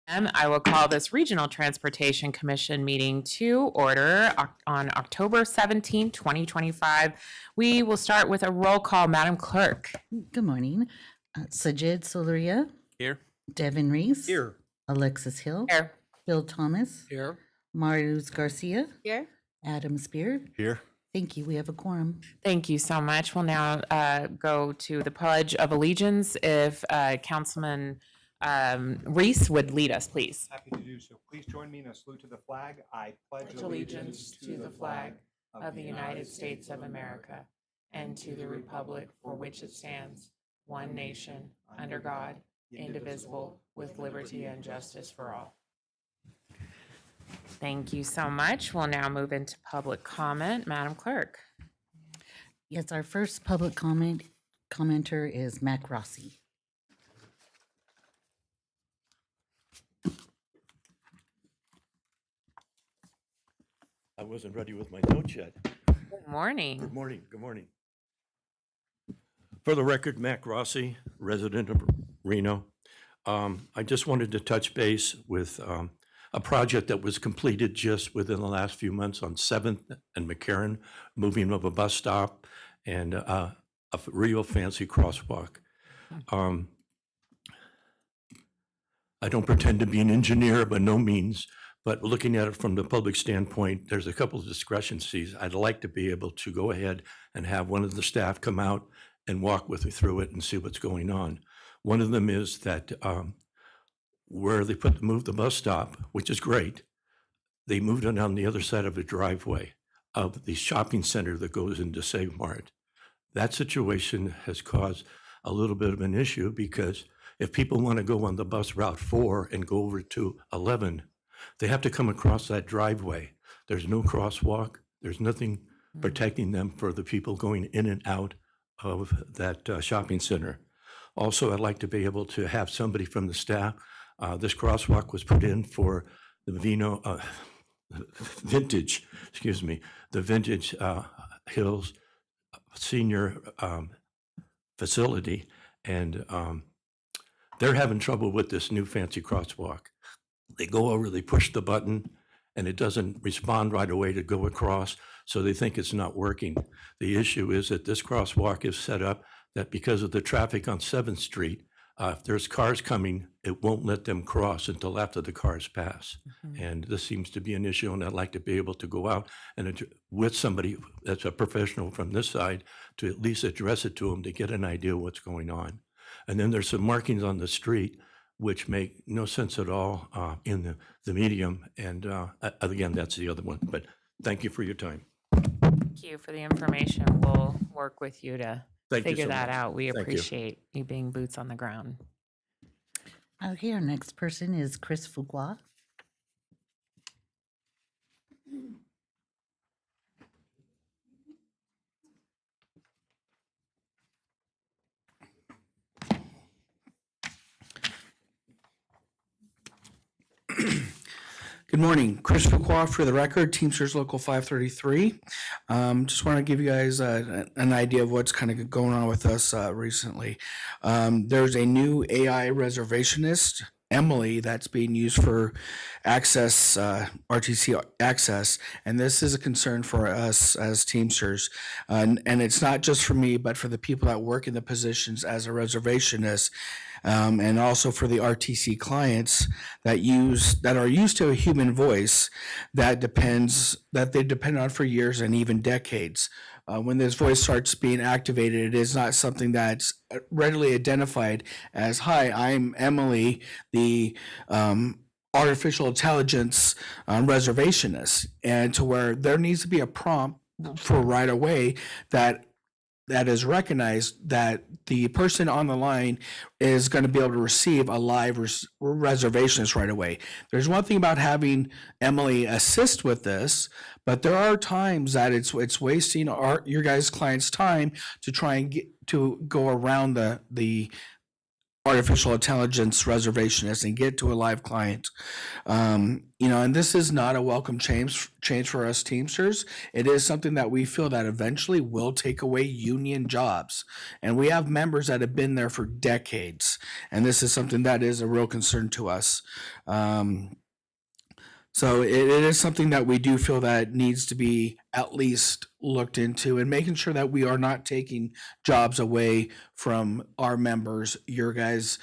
And I will call this Regional Transportation Commission meeting to order on October 17, 2025. We will start with a roll call. Madam Clerk. Good morning. Sajid Solaria, Here. Devin Reese, Here. Alexis Hill, Here. Bill Thomas, Here. Marius Garcia, Here. Adam Spear. Here. Thank you. We have a quorum. Thank you so much. We'll now go to the Pledge of Allegiance. If Councilman Reese would lead us, please. Happy to do so. Please join me in a salute to the flag. I pledge Allegiance to the flag of the United States of America and to the republic for which it stands, one nation, under God, indivisible, with liberty and justice for all. Thank you so much. We'll now move into public comment. Madam Clerk. Yes, our first public commenter is Mac Rossi. I wasn't ready with my notes yet. Good morning. Good morning, good morning. For the record, Mac Rossi, resident of Reno. I just wanted to touch base with a project that was completed just within the last few months on 7th and McCarran, moving of a bus stop and a real fancy crosswalk. I don't pretend to be an engineer, by no means, but looking at it from the public standpoint, there's a couple of discrepancies. I'd like to be able to go ahead and have one of the staff come out and walk with me through it and see what's going on. One of them is that where they moved the bus stop, which is great, they moved it on the other side of a driveway of the shopping center that goes into Save Mart. That situation has caused a little bit of an issue because if people want to go on the bus route 4 and go over to 11, they have to come across that driveway. There's no crosswalk. There's nothing protecting them for the people going in and out of that shopping center. Also, I'd like to be able to have somebody from the staff. This crosswalk was put in for the Vintage Hills Senior Facility, and they're having trouble with this new fancy crosswalk. They go over, they push the button, and it doesn't respond right away to go across, so they think it's not working. The issue is that this crosswalk is set up that because of the traffic on 7th Street, if there's cars coming, it won't let them cross until after the cars pass. And this seems to be an issue, and I'd like to be able to go out and with somebody that's a professional from this side to at least address it to them to get an idea of what's going on. And then there's some markings on the street which make no sense at all in the medium. And again, that's the other one. But thank you for your time. Thank you for the information. We'll work with you to Thank you figure so that much. out. We Thank you. appreciate you being boots on the ground. Okay, our next person is Chris Fuqua. Good morning. Chris Fuqua for the record, Teamsters Local 533. Just want to give you guys an idea of what's kind of going on with us recently. There's a new AI reservationist, Emily, that's being used for access, RTC access, and this is a concern for us as Teamsters. And it's not just for me, but for the people that work in the positions as a reservationist, and also for the RTC clients that are used to a human voice that they depend on for years and even decades. When this voice starts being activated, it is not something that's readily identified as, "Hi, I'm Emily, the artificial intelligence reservationist," and to where there needs to be a prompt for right away that is recognized that the person on the line is going to be able to receive a live reservationist right away. There's one thing about having Emily assist with this, but there are times that it's wasting your guys' clients' time to try and get to go around the artificial intelligence reservationists and get to a live client. And this is not a welcome change for us Teamsters. It is something that we feel that eventually will take away union jobs. And we have members that have been there for decades. And this is something that is a real concern to us. So it is something that we do feel that needs to be at least looked into, and making sure that we are not taking jobs away from our members, your guys,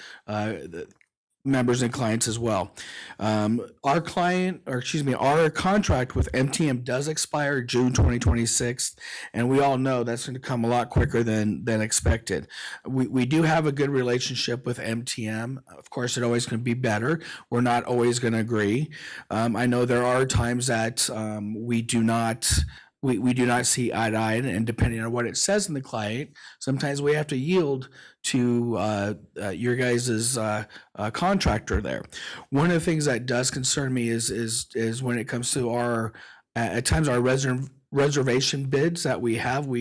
members and clients as well. Our contract with MTM does expire June 2026, and we all know that's going to come a lot quicker than expected. We do have a good relationship with MTM. Of course, it's always going to be better. We're not always going to agree. I know there are times that we do not see eye to eye, and depending on what it says in the client, sometimes we have to yield to your guys' contractor there. One of the things that does concern me is when it comes to our at times our reservation bids that we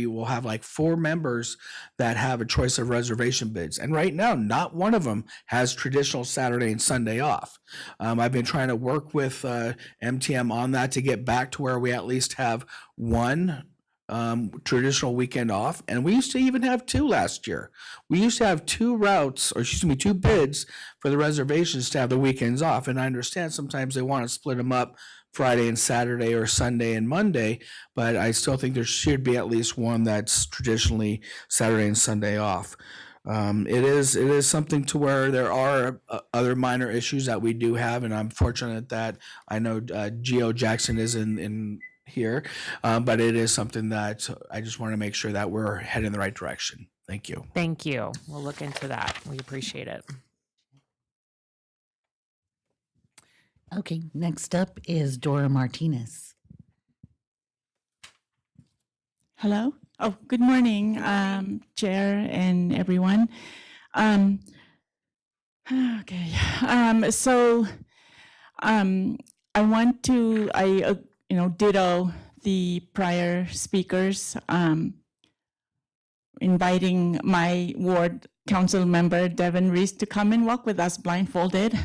will have like 4 members that have a choice of reservation bids, and right now not one of them has traditional Saturday and Sunday off. I've been trying to work with MTM on that to get back to where we at least have one traditional weekend off, and we used to even have 2 last year. We used to have 2 bids for the reservations to have the weekends off, and I understand sometimes they want to split them up Friday and Saturday or Sunday and Monday, but I still think there should be at least one that's traditionally Saturday and Sunday off. It is something to where there are other minor issues that we do have, and I'm fortunate that I know Geo Jackson is in here, but it is something that I just want to make sure that we're heading in the right direction. Thank you. Thank you. We'll look into that. We appreciate it. Okay, next up is Dora Martinez. Hello. Oh, good morning, Chair and everyone. Okay. I want to, ditto the prior speakers, inviting my ward council member, Devin Reese, to come and walk with us blindfolded.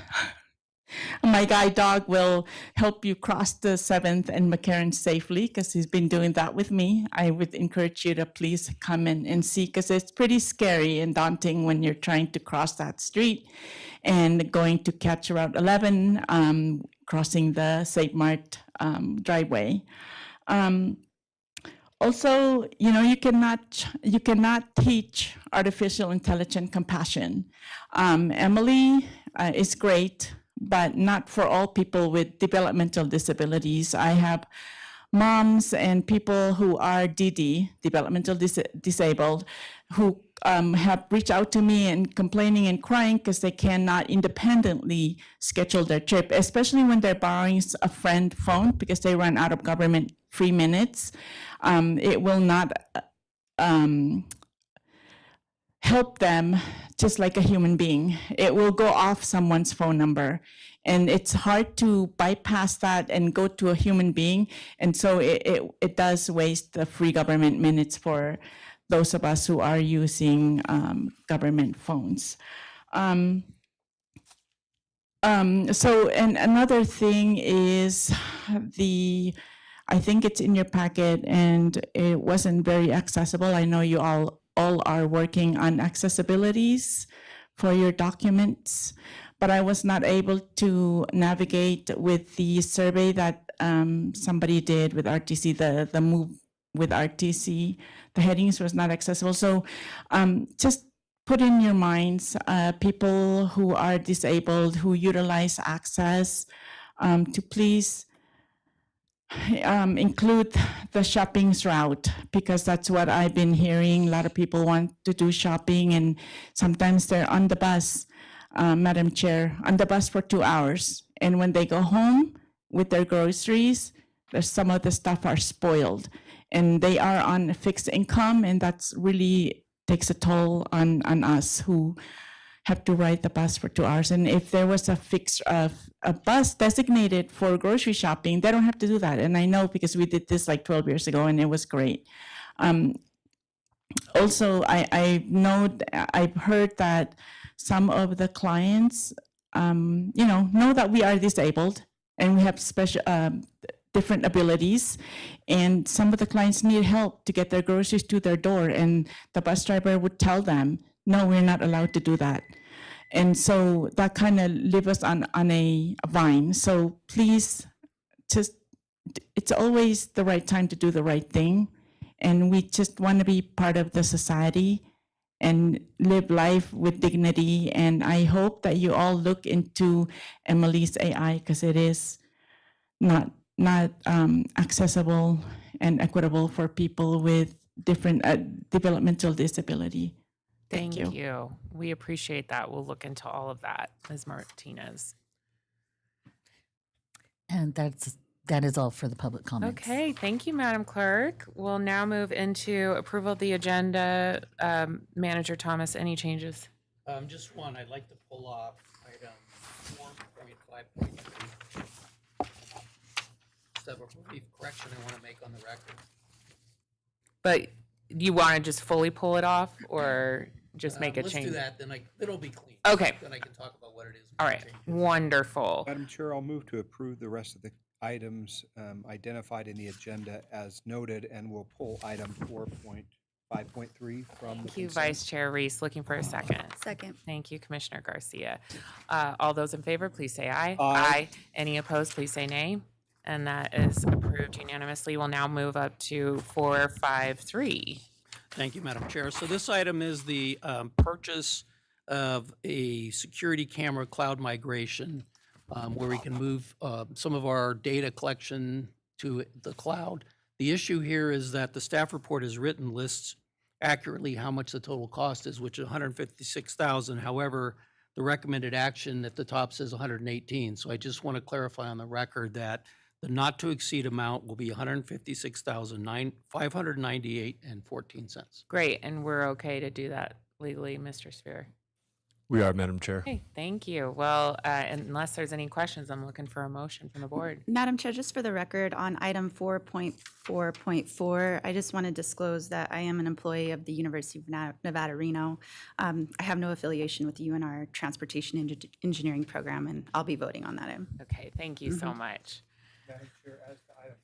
My guide dog will help you cross the 7th and McCarran safely because he's been doing that with me. I would encourage you to please come in and see, because it's pretty scary and daunting when you're trying to cross that street and going to catch Route 11, crossing the St. Mart driveway. Also, you cannot teach artificial intelligence compassion. Emily is great, but not for all people with developmental disabilities. I have moms and people who are DD, developmental disabled, who have reached out to me and complaining and crying because they cannot independently schedule their trip, especially when they're borrowing a friend phone because they run out of government free minutes. It will not help them just like a human being. It will go off someone's phone number, and it's hard to bypass that and go to a human being. And so it does waste the free government minutes for those of us who are using government phones. And another thing is I think it's in your packet and it wasn't very accessible. I know you all are working on accessibilities for your documents, but I was not able to navigate with the survey that somebody did with RTC, the move with RTC. The headings was not accessible. So just put in your minds, people who are disabled, who utilize access, to please include the shopping's route, because that's what I've been hearing. A lot of people want to do shopping, and sometimes they're on the bus, Madam Chair, on the bus for 2 hours. And when they go home with their groceries, some of the stuff are spoiled, and they are on a fixed income, and that's really takes a toll on us who have to ride the bus for 2 hours. And if there was a fixed a bus designated for grocery shopping, they don't have to do that. And I know because we did this like 12 years ago, and it was great. Also, I've heard that some of the clients, know that we are disabled and we have special, different abilities. And some of the clients need help to get their groceries to their door. And the bus driver would tell them, no, we're not allowed to do that. And so that kind of leave us on a vine. So please, it's always the right time to do the right thing. And we just want to be part of the society and live life with dignity. And I hope that you all look into Emily's AI, because it is not accessible and equitable for people with different developmental disability. Thank you. We appreciate that. We'll look into all of that, Ms. Martinez. And that is all for the public comments. Okay, thank you, Madam Clerk. We'll now move into approval of the agenda. Manager Thomas, any changes? Just one, I'd like to pull off item 4.5.3. Several brief correction I want to make on the record. But you want to just fully pull it off or just make a Let's change? do that, then it'll be clean. Okay. Then I can talk about what it is. we All can right, change. wonderful. Madam Chair, I'll move to approve the rest of the items identified in the agenda as noted, and we'll pull item 4.5.3 from the Thank you, consent. Vice Chair Reese. Looking for a second. Second. Thank you, Commissioner Garcia. All those in favor, please say aye. Aye. Any opposed, please say nay. And that is approved unanimously. We'll now move up to 4.5.3. Thank you, Madam Chair. So this item is the purchase of a security camera cloud migration where we can move some of our data collection to the cloud. The issue here is that the staff report is written lists accurately how much the total cost is, which is $156,000. However, the recommended action at the top says 118. So I just want to clarify on the record that the not to exceed amount will be $156,598.14. Great, and we're okay to do that legally, Mr. Sphere? We are, Madam Chair. Okay, thank you. Well, unless there's any questions, I'm looking for a motion from the board. Madam Chair, just for the record, on item 4.4.4, I just want to disclose that I am an employee of the University of Nevada, Reno. I have no affiliation with the UNR Transportation Engineering Program, and I'll be voting on that item. Okay, thank you so much. Madam Chair, as to item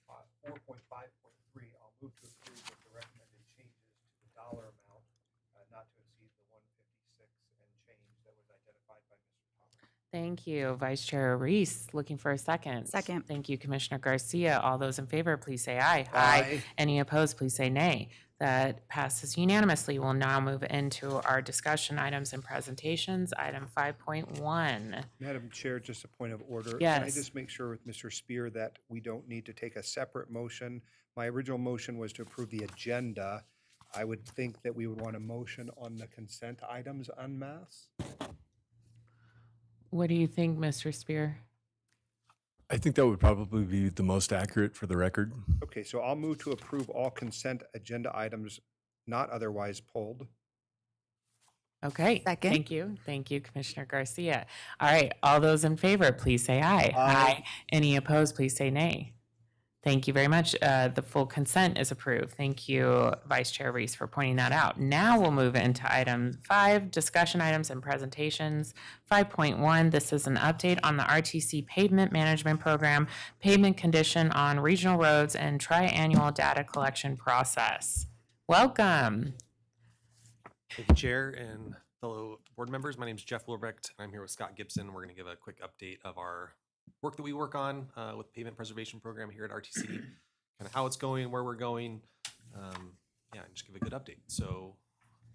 4.5.3, I'll move to approve with the recommended changes to the dollar amount not to exceed the 156 and change that was identified by Mr. Thomas. Thank you, Vice Chair Reese. Looking for a second. Second. Thank you, Commissioner Garcia. All those in favor, please say aye. Aye. Any opposed, please say nay. That passes unanimously. We'll now move into our discussion items and presentations. Item 5.1. Madam Chair, just a point of order. Can I Yes. just make sure with Mr. Spear that we don't need to take a separate motion? My original motion was to approve the agenda. I would think that we would want a motion on the consent items en masse. What do you think, Mr. Spear? I think that would probably be the most accurate for the record. Okay, so I'll move to approve all consent agenda items not otherwise pulled. Okay. Second. Thank you. Thank you, Commissioner Garcia. All right. All those in favor, please say aye. Aye. Any opposed, please say nay. Thank you very much. The full consent is approved. Thank you, Vice Chair Reese, for pointing that out. Now we'll move into item 5, discussion items and presentations. 5.1, this is an update on the RTC Pavement Management Program, pavement condition on regional roads, and triannual data collection process. Welcome. Thank you, Chair and fellow board members. My name is Jeff Lobrecht, and I'm here with Scott Gibson. We're going to give a quick update of our work that we work on with the pavement preservation program here at RTC, kind of how it's going, where we're going. And just give a good update. So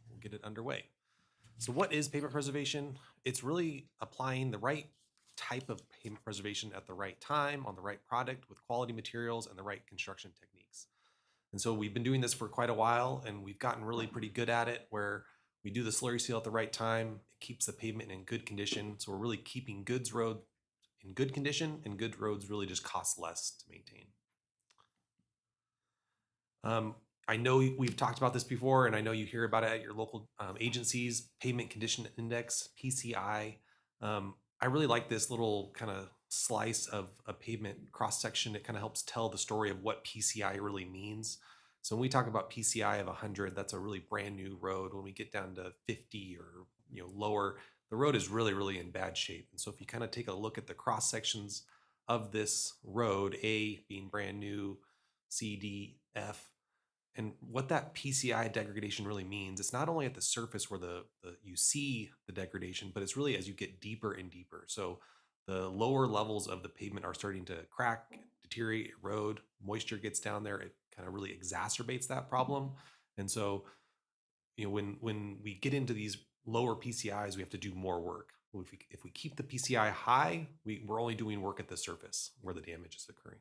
we'll get it underway. So what is pavement preservation? It's really applying the right type of pavement preservation at the right time on the right product with quality materials and the right construction techniques. And so we've been doing this for quite a while, and we've gotten really pretty good at it, where we do the slurry seal at the right time. It keeps the pavement in good condition. So we're really keeping goods road in good condition, and good roads really just cost less to maintain. I know we've talked about this before, and I know you hear about it at your local agencies, Pavement Condition Index, PCI. I really like this little kind of slice of a pavement cross-section. It kind of helps tell the story of what PCI really means. So when we talk about PCI of 100, that's a really brand new road. When we get down to 50 or lower, the road is really, really in bad shape. And so if you kind of take a look at the cross sections of this road, A being brand new, C, D, F, and what that PCI degradation really means, it's not only at the surface where you see the degradation, but it's really as you get deeper and deeper. So the lower levels of the pavement are starting to crack, deteriorate, erode, moisture gets down there, it kind of really exacerbates that problem. And so, when we get into these lower PCIs, we have to do more work. If we keep the PCI high, we're only doing work at the surface where the damage is occurring.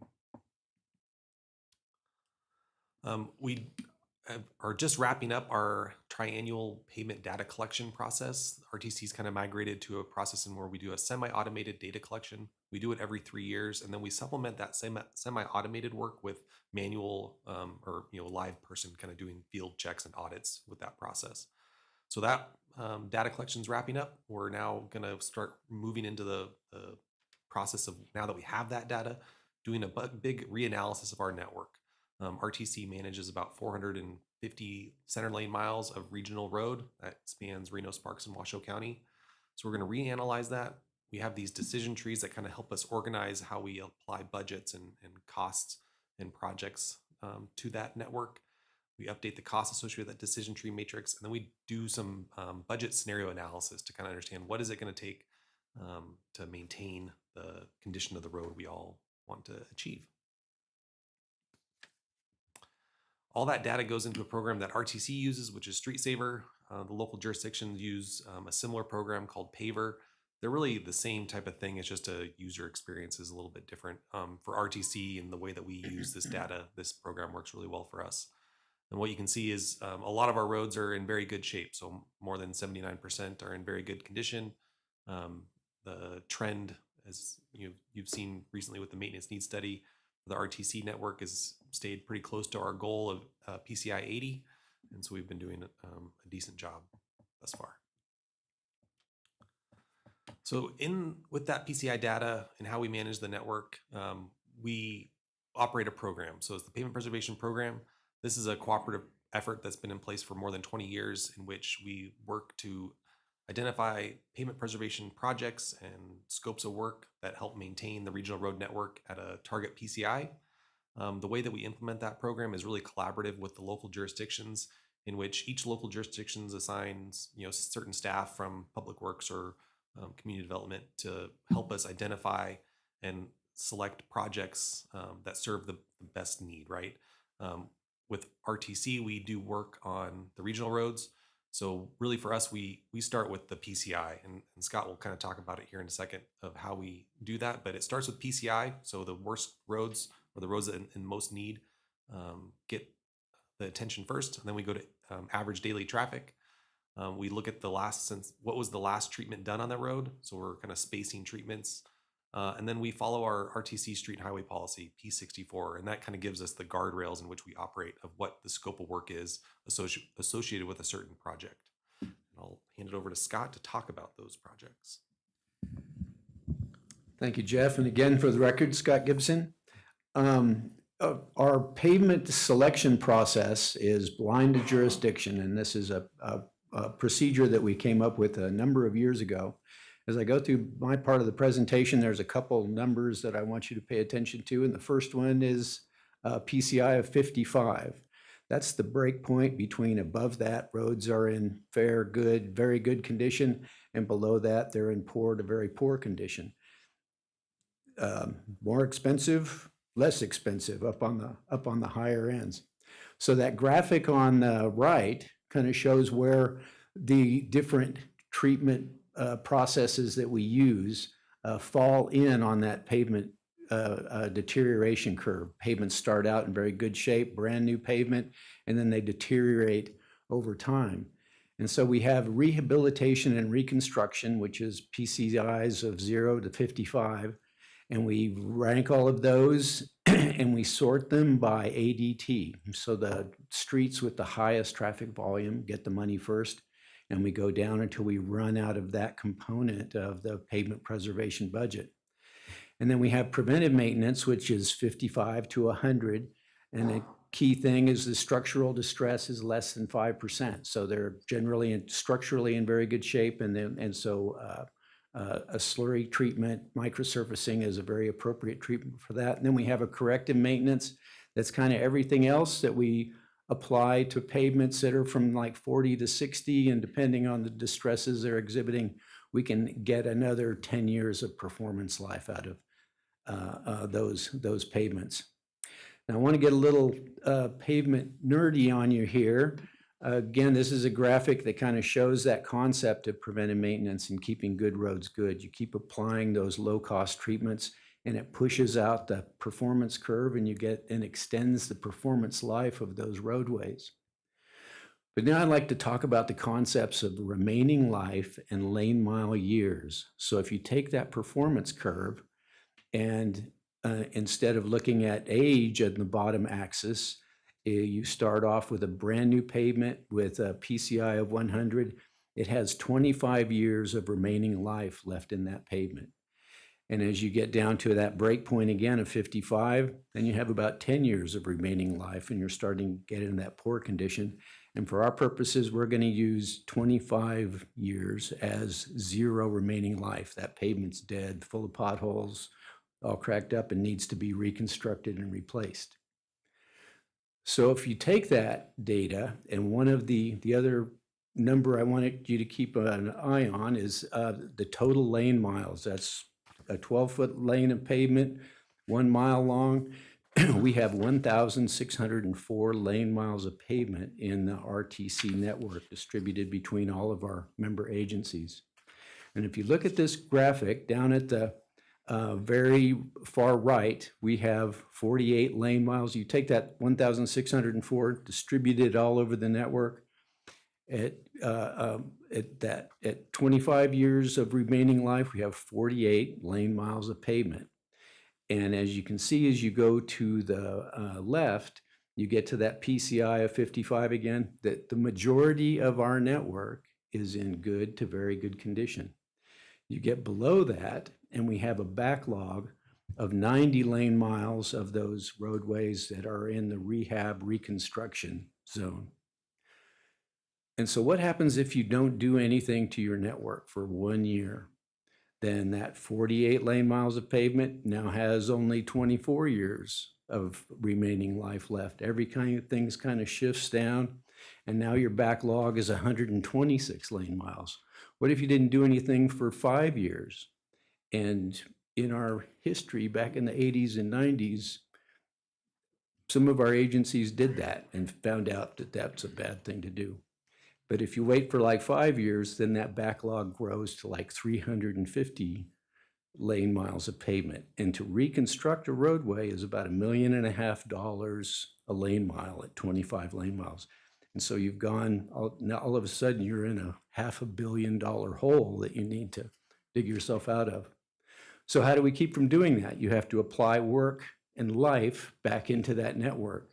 We are just wrapping up our triannual pavement data collection process. RTC's kind of migrated to a process in where we do a semi-automated data collection. We do it every 3 years, and then we supplement that semi-automated work with manual or live person kind of doing field checks and audits with that process. So that data collection's wrapping up. We're now going to start moving into the process of, now that we have that data, doing a big reanalysis of our network. RTC manages about 450 center lane miles of regional road that spans Reno, Sparks, and Washoe County. So we're going to reanalyze that. We have these decision trees that kind of help us organize how we apply budgets and costs and projects to that network. We update the costs associated with that decision tree matrix, and then we do some budget scenario analysis to kind of understand what is it going to take to maintain the condition of the road we all want to achieve. All that data goes into a program that RTC uses, which is StreetSaver. The local jurisdictions use a similar program called Paver. They're really the same type of thing. It's just a user experience is a little bit different. For RTC and the way that we use this data, this program works really well for us. And what you can see is a lot of our roads are in very good shape. So more than 79% are in very good condition. The trend, as you've seen recently with the maintenance needs study, the RTC network has stayed pretty close to our goal of PCI 80. And so we've been doing a decent job thus far. So with that PCI data and how we manage the network, we operate a program. So it's the Pavement Preservation Program. This is a cooperative effort that's been in place for more than 20 years, in which we work to identify pavement preservation projects and scopes of work that help maintain the regional road network at a target PCI. The way that we implement that program is really collaborative with the local jurisdictions, in which each local jurisdiction assigns certain staff from public works or community development to help us identify and select projects that serve the best need, right? With RTC, we do work on the regional roads. So really for us, we start with the PCI, and Scott will kind of talk about it here in a second of how we do that, but it starts with PCI. So the worst roads, or the roads that in most need, get the attention first. And then we go to average daily traffic. We look at what was the last treatment done on that road. So we're kind of spacing treatments. And then we follow our RTC street and highway policy, P64, and that kind of gives us the guardrails in which we operate of what the scope of work is associated with a certain project. And I'll hand it over to Scott to talk about those projects. Thank you, Jeff. And again, for the record, Scott Gibson. Our pavement selection process is blind to jurisdiction, and this is a procedure that we came up with a number of years ago. As I go through my part of the presentation, there's a couple numbers that I want you to pay attention to, and the first one is PCI of 55. That's the break point between above that, roads are in fair, good, very good condition, and below that, they're in poor to very poor condition. More expensive, less expensive, up on the higher ends. So that graphic on the right kind of shows where the different treatment processes that we use fall in on that pavement deterioration curve. Pavements start out in very good shape, brand new pavement, and then they deteriorate over time. And so we have rehabilitation and reconstruction, which is PCIs of 0 to 55, and we rank all of those and we sort them by ADT. So the streets with the highest traffic volume get the money first, and we go down until we run out of that component of the pavement preservation budget. And then we have preventive maintenance, which is 55 to 100, and it key thing is the structural distress is less than 5%. So they're generally structurally in very good shape. So a slurry treatment, microsurfacing is a very appropriate treatment for that. And then we have a corrective maintenance. That's kind of everything else that we apply to pavements that are from like 40 to 60, and depending on the distresses they're exhibiting, we can get another 10 years of performance life out of those pavements. Now I want to get a little pavement nerdy on you here. Again, this is a graphic that kind of shows that concept of preventive maintenance and keeping good roads good. You keep applying those low-cost treatments, and it pushes out the performance curve, and you get and extends the performance life of those roadways. But now I'd like to talk about the concepts of remaining life and lane mile years. So if you take that performance curve and instead of looking at age at the bottom axis, you start off with a brand new pavement with a PCI of 100. It has 25 years of remaining life left in that pavement. And as you get down to that break point again of 55, then you have about 10 years of remaining life, and you're starting to get in that poor condition. And for our purposes, we're going to use 25 years as 0 remaining life. That pavement's dead, full of potholes, all cracked up, and needs to be reconstructed and replaced. So if you take that data, and one of the other number I wanted you to keep an eye on is the total lane miles. That's a 12-foot lane of pavement, 1 mile long. We have 1,604 lane miles of pavement in the RTC network distributed between all of our member agencies. And if you look at this graphic down at the very far right, we have 48 lane miles. You take that 1,604 distributed all over the network. At 25 years of remaining life, we have 48 lane miles of pavement. And as you can see, as you go to the left, you get to that PCI of 55 again, that the majority of our network is in good to very good condition. You get below that, and we have a backlog of 90 lane miles of those roadways that are in the rehab reconstruction zone. And so what happens if you don't do anything to your network for 1 year? Then that 48 lane miles of pavement now has only 24 years of remaining life left. Every kind of things kind of shifts down, and now your backlog is 126 lane miles. What if you didn't do anything for 5 years? And in our history back in the 80s and 90s, some of our agencies did that and found out that that's a bad thing to do. But if you wait for like 5 years, then that backlog grows to like 350 lane miles of pavement. And to reconstruct a roadway is about $1.5 million a lane mile at 25 lane miles. And so you've gone, now all of a sudden you're in a $500 million hole that you need to dig yourself out of. So how do we keep from doing that? You have to apply work and life back into that network.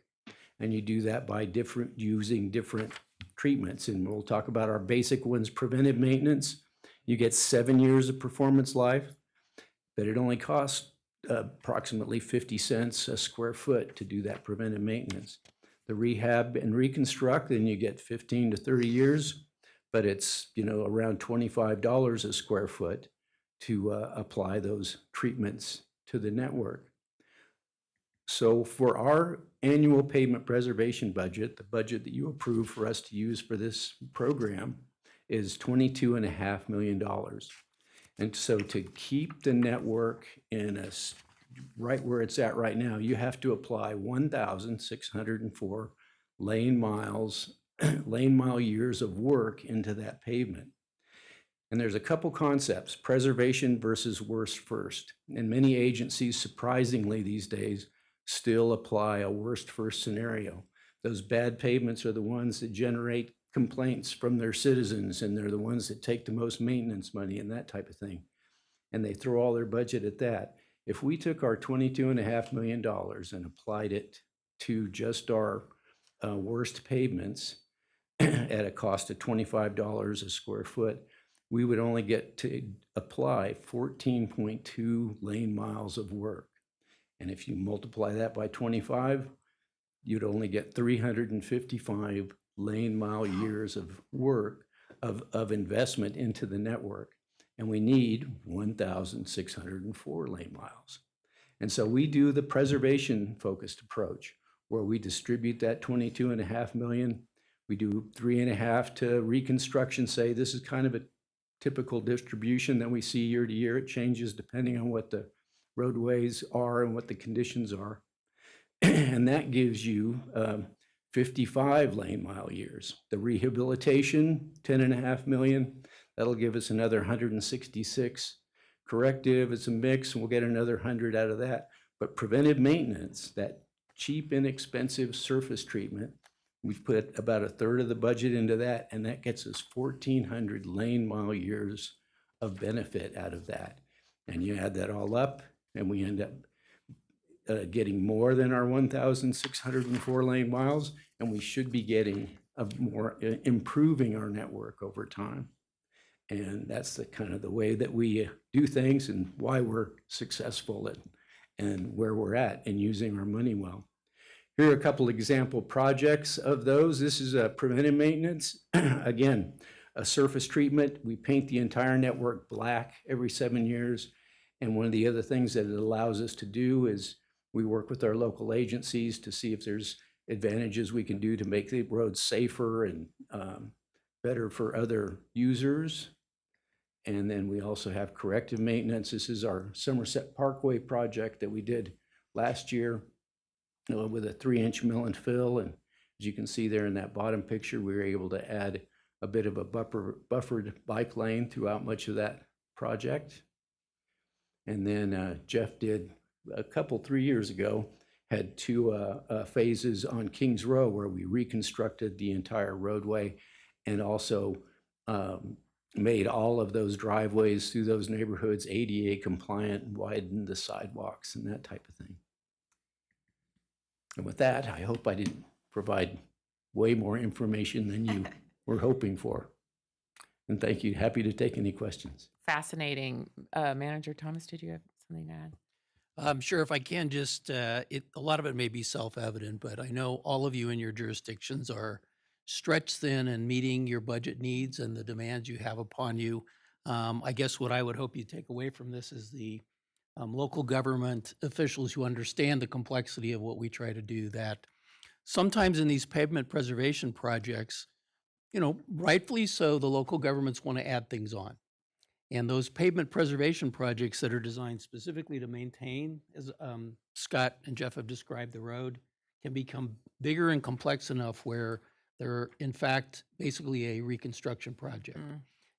And you do that by using different treatments. And we'll talk about our basic ones, preventive maintenance. You get 7 years of performance life, but it only costs approximately 50 cents a square foot to do that preventive maintenance. The rehab and reconstruct, then you get 15 to 30 years, but it's around $25 a square foot to apply those treatments to the network. So for our annual pavement preservation budget, the budget that you approve for us to use for this program is $22.5 million. And so to keep the network in right where it's at right now, you have to apply 1,604 lane mile years of work into that pavement. And there's a couple concepts, preservation versus worst first. And many agencies, surprisingly these days, still apply a worst first scenario. Those bad pavements are the ones that generate complaints from their citizens, and they're the ones that take the most maintenance money and that type of thing. And they throw all their budget at that. If we took our $22.5 million and applied it to just our worst pavements at a cost of $25 a square foot, we would only get to apply 14.2 lane miles of work. And if you multiply that by 25, you'd only get 355 lane mile years of work of investment into the network. And we need 1,604 lane miles. And so we do the preservation focused approach where we distribute that 22.5 million. We do 3.5 to reconstruction, say this is kind of a typical distribution that we see year to year. It changes depending on what the roadways are and what the conditions are. And that gives you 55 lane mile years. The rehabilitation, 10.5 million, that'll give us another 166. Corrective, it's a mix, and we'll get another 100 out of that. But preventive maintenance, that cheap, inexpensive surface treatment, we've put about a third of the budget into that, and that gets us 1,400 lane mile years of benefit out of that. And you add that all up, and we end up getting more than our 1,604 lane miles, and we should be getting improving our network over time. And that's the kind of the way that we do things and why we're successful and where we're at and using our money well. Here are a couple example projects of those. This is a preventive maintenance. Again, a surface treatment. We paint the entire network black every 7 years. And one of the other things that it allows us to do is we work with our local agencies to see if there's advantages we can do to make the roads safer and better for other users. And then we also have corrective maintenance. This is our Somerset Parkway project that we did last year with a 3-inch mill and fill. And as you can see there in that bottom picture, we were able to add a bit of a buffered bike lane throughout much of that project. And then Jeff did a couple, 3 years ago, had 2 phases on Kings Row where we reconstructed the entire roadway and also made all of those driveways through those neighborhoods ADA compliant and widened the sidewalks and that type of thing. And with that, I hope I didn't provide way more information than you were hoping for. And thank you. Happy to take any questions. Fascinating. Manager Thomas, did you have something to add? I'm sure if I can just, a lot of it may be self-evident, but I know all of you in your jurisdictions are stretched thin and meeting your budget needs and the demands you have upon you. I guess what I would hope you take away from this is the local government officials who understand the complexity of what we try to do, that sometimes in these pavement preservation projects, rightfully so, the local governments want to add things on. And those pavement preservation projects that are designed specifically to maintain, as Scott and Jeff have described the road, can become bigger and complex enough where they're, in fact, basically a reconstruction project.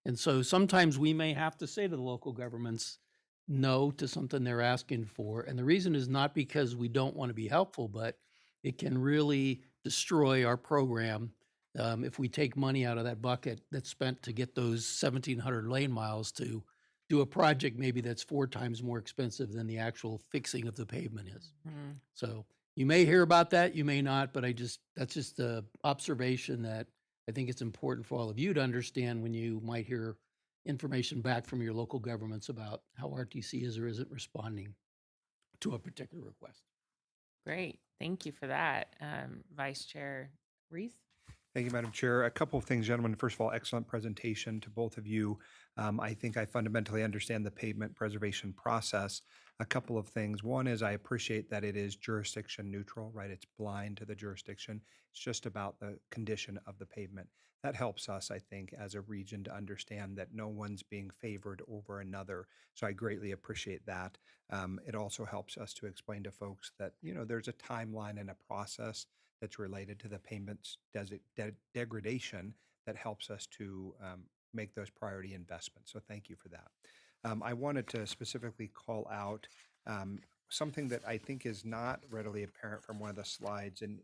And so sometimes we may have to say to the local governments no to something they're asking for. And the reason is not because we don't want to be helpful, but it can really destroy our program if we take money out of that bucket that's spent to get those 1,700 lane miles to do a project maybe that's 4 times more expensive than the actual fixing of the pavement is. So you may hear about that, you may not, but that's just the observation that I think it's important for all of you to understand when you might hear information back from your local governments about how RTC is or isn't responding to a particular request. Great. Thank you for that. Vice Chair Reese? Thank you, Madam Chair. A couple of things, gentlemen. First of all, excellent presentation to both of you. I think I fundamentally understand the pavement preservation process. A couple of things. One is I appreciate that it is jurisdiction neutral, right? It's blind to the jurisdiction. It's just about the condition of the pavement. That helps us, I think, as a region to understand that no one's being favored over another. So I greatly appreciate that. It also helps us to explain to folks that, there's a timeline and a process that's related to the payments degradation that helps us to make those priority investments. So thank you for that. I wanted to specifically call out something that I think is not readily apparent from one of the slides, and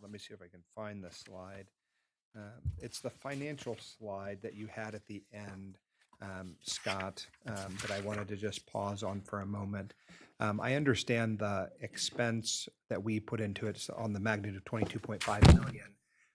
let me see if I can find the slide. It's the financial slide that you had at the end, Scott, that I wanted to just pause on for a moment. I understand the expense that we put into it on the magnitude of 22.5 million.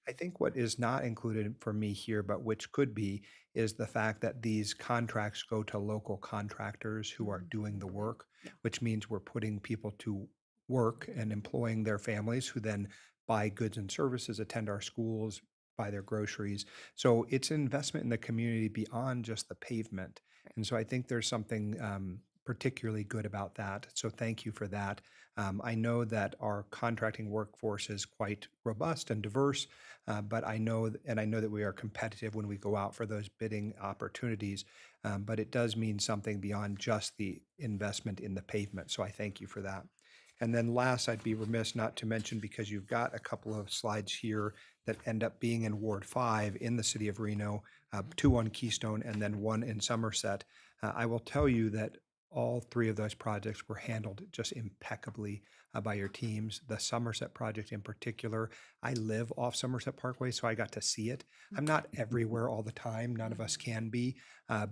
I think what is not included for me here, but which could be, is the fact that these contracts go to local contractors who are doing the work, which means we're putting people to work and employing their families who then buy goods and services, attend our schools, buy their groceries. So it's an investment in the community beyond just the pavement. And so I think there's something particularly good about that. So thank you for that. I know that our contracting workforce is quite robust and diverse, but I know that we are competitive when we go out for those bidding opportunities. But it does mean something beyond just the investment in the pavement. So I thank you for that. And then last, I'd be remiss not to mention, because you've got a couple of slides here that end up being in Ward 5 in the city of Reno, 2 on Keystone and then 1 in Somerset. I will tell you that all 3 of those projects were handled just impeccably by your teams. The Somerset project in particular, I live off Somerset Parkway, so I got to see it. I'm not everywhere all the time, none of us can be,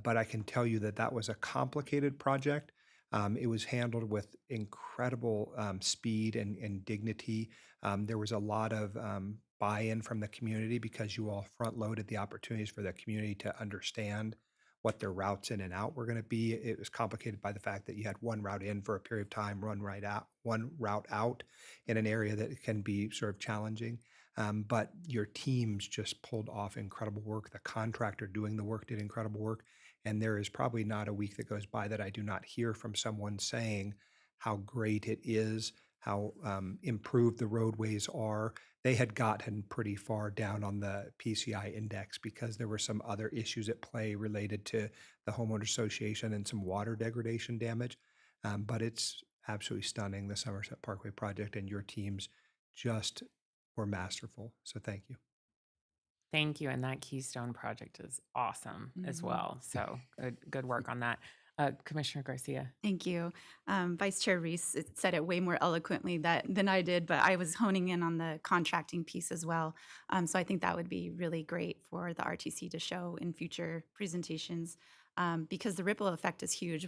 but I can tell you that that was a complicated project. It was handled with incredible speed and dignity. There was a lot of buy-in from the community because you all front-loaded the opportunities for the community to understand what their routes in and out were going to be. It was complicated by the fact that you had one route in for a period of time, one route out in an area that can be sort of challenging. But your teams just pulled off incredible work. The contractor doing the work did incredible work. And there is probably not a week that goes by that I do not hear from someone saying how great it is, how improved the roadways are. They had gotten pretty far down on the PCI index because there were some other issues at play related to the homeowner association and some water degradation damage. But it's absolutely stunning, the Somerset Parkway project, and your teams just were masterful. So thank you. Thank you. And that Keystone project is awesome as well. So good work on that. Commissioner Garcia. Thank you. Vice Chair Reese said it way more eloquently than I did, but I was honing in on the contracting piece as well. So I think that would be really great for the RTC to show in future presentations, because the ripple effect is huge.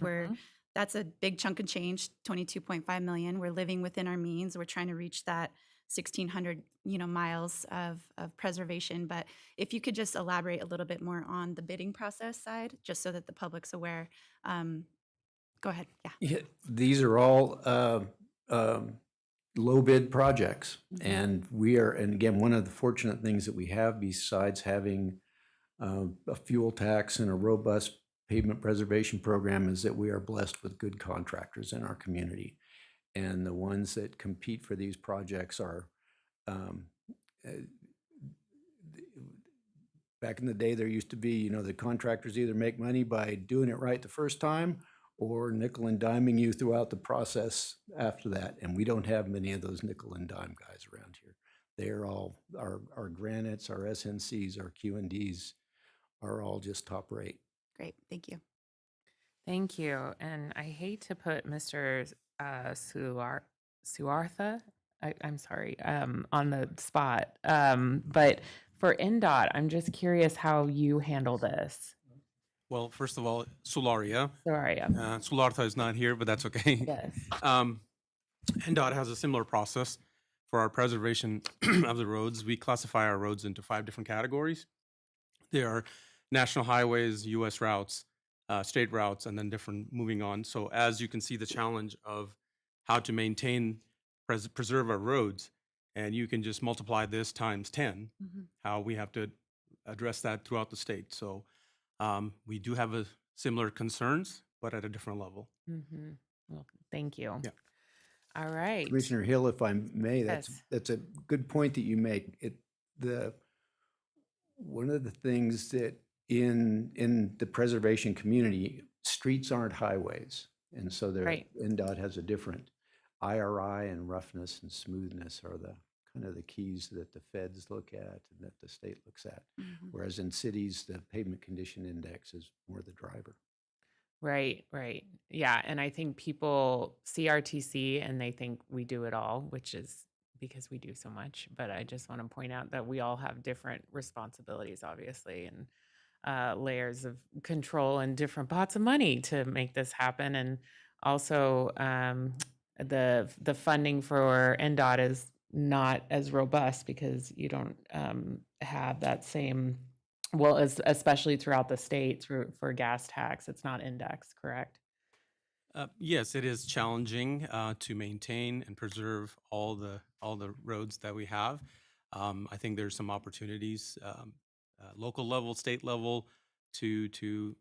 That's a big chunk of change, 22.5 million. We're living within our means. We're trying to reach that 1,600 miles of preservation. But if you could just elaborate a little bit more on the bidding process side, just so that the public's aware. Go ahead. Yeah. These are all low bid projects. And and again, one of the fortunate things that we have, besides having a fuel tax and a robust pavement preservation program, is that we are blessed with good contractors in our community. And the ones that compete for these projects are, back in the day, there used to be, the contractors either make money by doing it right the first time or nickel and diming you throughout the process after that. And we don't have many of those nickel and dime guys around here. They are all, our granites, our SNCs, our Q&Ds are all just top rate. Great. Thank you. Thank you. And I hate to put Mr. Suartha, I'm sorry, on the spot. But for NDOT, I'm just curious how you handle this. Well, first of all, Sularia. Sularia. Sulartha is not here, but that's okay. Yes. NDOT has a similar process for our preservation of the roads. We classify our roads into 5 different categories. There are national highways, U.S. routes, state routes, and then different moving on. So as you can see, the challenge of how to maintain, preserve our roads, and you can just multiply this times 10, how we have to address that throughout the state. So we do have similar concerns, but at a different level. Well, thank you. Yeah. All right. Commissioner Hill, if I may, Yes. that's a good point that you make. One of the things that in the preservation community, streets aren't highways. And so Right. NDOT has a different IRI, and roughness and smoothness are the kind of the keys that the feds look at and that the state looks at. Whereas in cities, the pavement condition index is more the driver. Right. Yeah. And I think people see RTC and they think we do it all, which is because we do so much. But I just want to point out that we all have different responsibilities, obviously, and layers of control and different pots of money to make this happen. And also, the funding for NDOT is not as robust because you don't have that same, especially throughout the state for gas tax, it's not indexed, correct? Yes, it is challenging to maintain and preserve all the roads that we have. I think there's some opportunities, local level, state level, to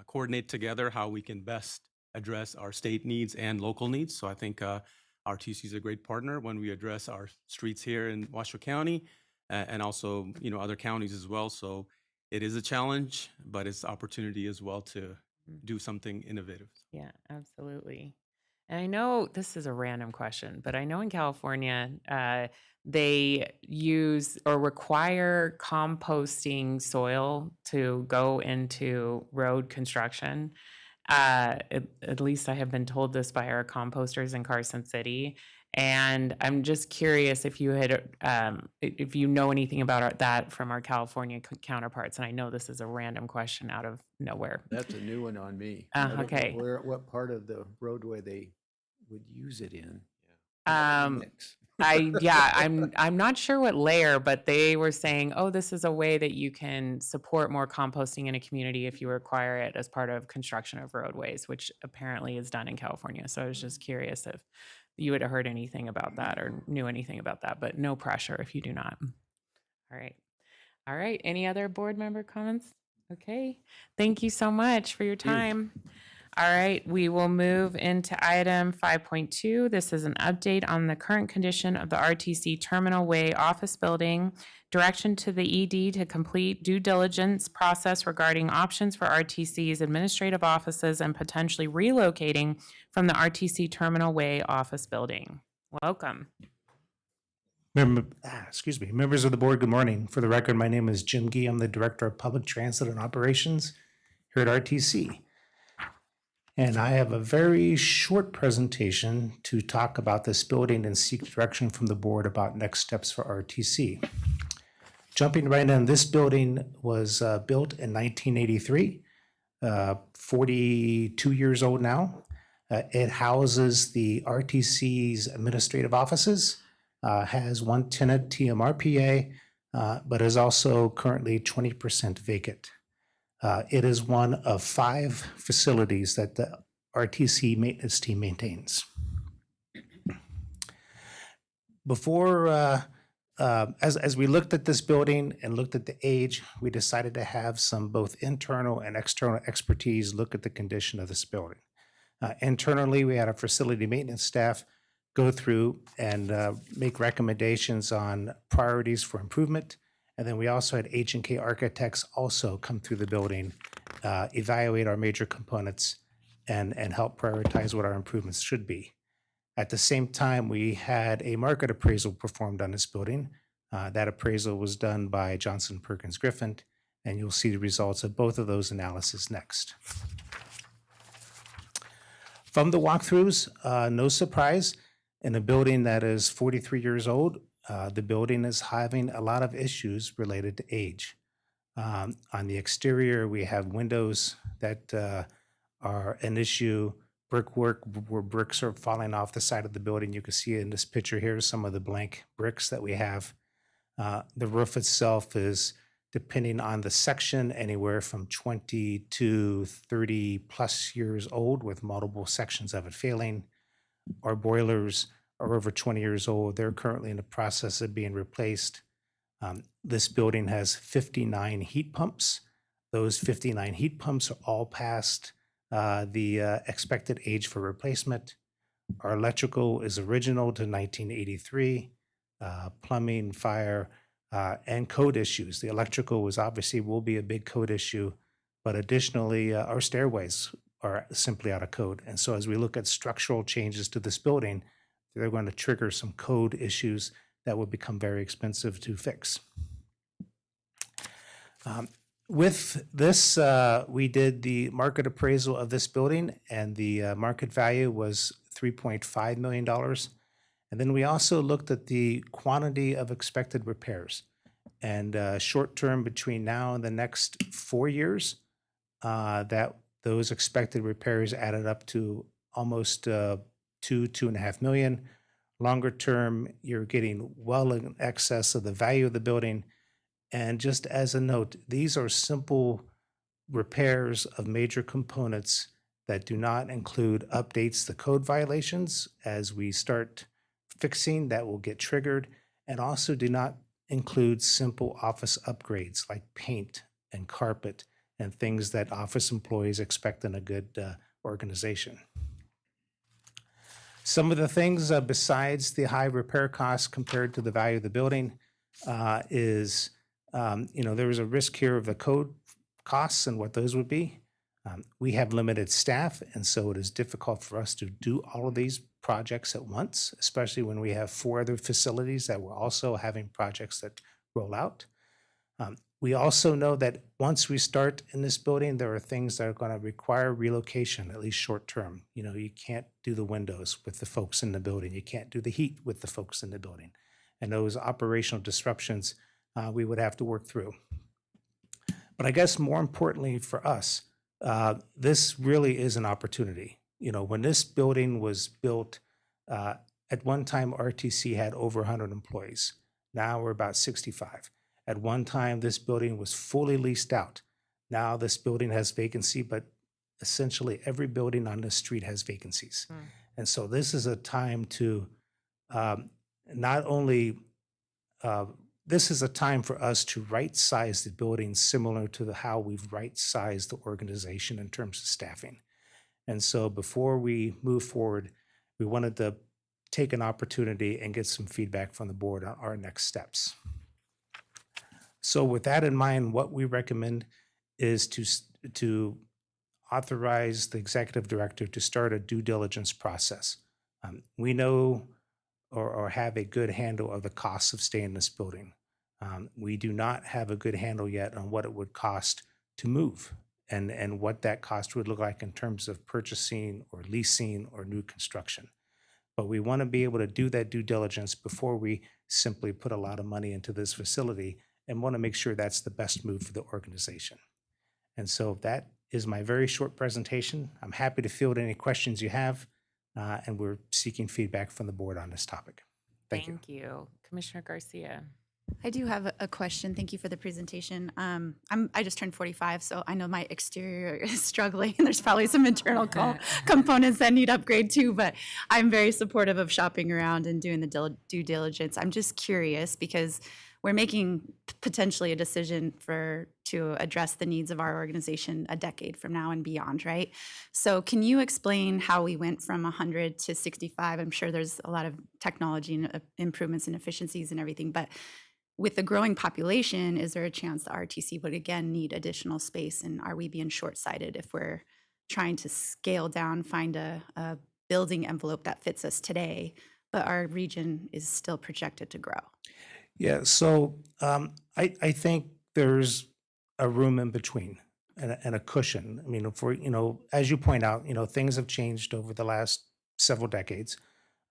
coordinate together how we can best address our state needs and local needs. So I think RTC is a great partner when we address our streets here in Washoe County and also other counties as well. So it is a challenge, but it's opportunity as well to do something innovative. Yeah, absolutely. And I know this is a random question, but I know in California, they use or require composting soil to go into road construction. At least I have been told this by our composters in Carson City. And I'm just curious if you had, if you know anything about that from our California counterparts. And I know this is a random question out of nowhere. That's a new one on me. I don't know Okay. what part of the roadway they would use it in. Mix. I'm not sure what layer, but they were saying, oh, this is a way that you can support more composting in a community if you require it as part of construction of roadways, which apparently is done in California. So I was just curious if you had heard anything about that or knew anything about that, but no pressure if you do not. All right. All right. Any other board member comments? Okay. Thank you so much for your time. All right, we will move into item 5.2. This is an update on the current condition of the RTC Terminal Way office building. Direction to the ED to complete due diligence process regarding options for RTC's administrative offices and potentially relocating from the RTC Terminal Way office building. Welcome. Members of the board, good morning. For the record, my name is Jim Gee. I'm the Director of Public Transit and Operations here at RTC. And I have a very short presentation to talk about this building and seek direction from the board about next steps for RTC. Jumping right in, this building was built in 1983, 42 years old now. It houses the RTC's administrative offices, has one tenant, TMRPA, but is also currently 20% vacant. It is one of 5 facilities that the RTC maintenance team maintains. Before, as we looked at this building and looked at the age, we decided to have some both internal and external expertise look at the condition of this building. Internally, we had our facility maintenance staff go through and make recommendations on priorities for improvement. And then we also had H&K Architects also come through the building, evaluate our major components, and help prioritize what our improvements should be. At the same time, we had a market appraisal performed on this building. That appraisal was done by Johnson Perkins Griffin, and you'll see the results of both of those analyses next. From the walkthroughs, no surprise, in a building that is 43 years old, the building is having a lot of issues related to age. On the exterior, we have windows that are an issue, brickwork where bricks are falling off the side of the building. You can see in this picture here some of the blank bricks that we have. The roof itself is, depending on the section, anywhere from 20 to 30 plus years old with multiple sections of it failing. Our boilers are over 20 years old. They're currently in the process of being replaced. This building has 59 heat pumps. Those 59 heat pumps are all past the expected age for replacement. Our electrical is original to 1983. Plumbing, fire, and code issues. The electrical will be a big code issue, but additionally, our stairways are simply out of code. And so as we look at structural changes to this building, they're going to trigger some code issues that will become very expensive to fix. With this, we did the market appraisal of this building, and the market value was $3.5 million. And then we also looked at the quantity of expected repairs. And short term, between now and the next 4 years, that those expected repairs added up to almost 2.5 million. Longer term, you're getting well in excess of the value of the building. And just as a note, these are simple repairs of major components that do not include updates to code violations as we start fixing that will get triggered, and also do not include simple office upgrades like paint and carpet and things that office employees expect in a good organization. Some of the things besides the high repair costs compared to the value of the building is, there was a risk here of the code costs and what those would be. We have limited staff, and so it is difficult for us to do all of these projects at once, especially when we have 4 other facilities that we're also having projects that roll out. We also know that once we start in this building, there are things that are going to require relocation, at least short term. You can't do the windows with the folks in the building. You can't do the heat with the folks in the building. And those operational disruptions we would have to work through. But I guess more importantly for us, this really is an opportunity. When this building was built, at one time RTC had over 100 employees. Now we're about 65. At one time, this building was fully leased out. Now this building has vacancy, but essentially every building on this street has vacancies. And so this is a time to not only, this is a time for us to right-size the building similar to how we've right-sized the organization in terms of staffing. And so before we move forward, we wanted to take an opportunity and get some feedback from the board on our next steps. So with that in mind, what we recommend is to authorize the executive director to start a due diligence process. We know or have a good handle of the costs of staying in this building. We do not have a good handle yet on what it would cost to move and what that cost would look like in terms of purchasing or leasing or new construction. But we want to be able to do that due diligence before we simply put a lot of money into this facility, and want to make sure that's the best move for the organization. And so that is my very short presentation. I'm happy to field any questions you have, and we're seeking feedback from the board on this topic. Thank you. Thank you. Commissioner Garcia. I do have a question. Thank you for the presentation. I just turned 45, so I know my exterior is struggling. There's probably some internal components that need upgrade too, but I'm very supportive of shopping around and doing the due diligence. I'm just curious because we're making potentially a decision to address the needs of our organization a decade from now and beyond, right? So can you explain how we went from 100 to 65? I'm sure there's a lot of technology and improvements and efficiencies and everything, but with the growing population, is there a chance the RTC would again need additional space? And are we being short-sighted if we're trying to scale down, find a building envelope that fits us today, but our region is still projected to grow? Yeah, so I think there's a room in between and a cushion. I mean, as you point out, things have changed over the last several decades.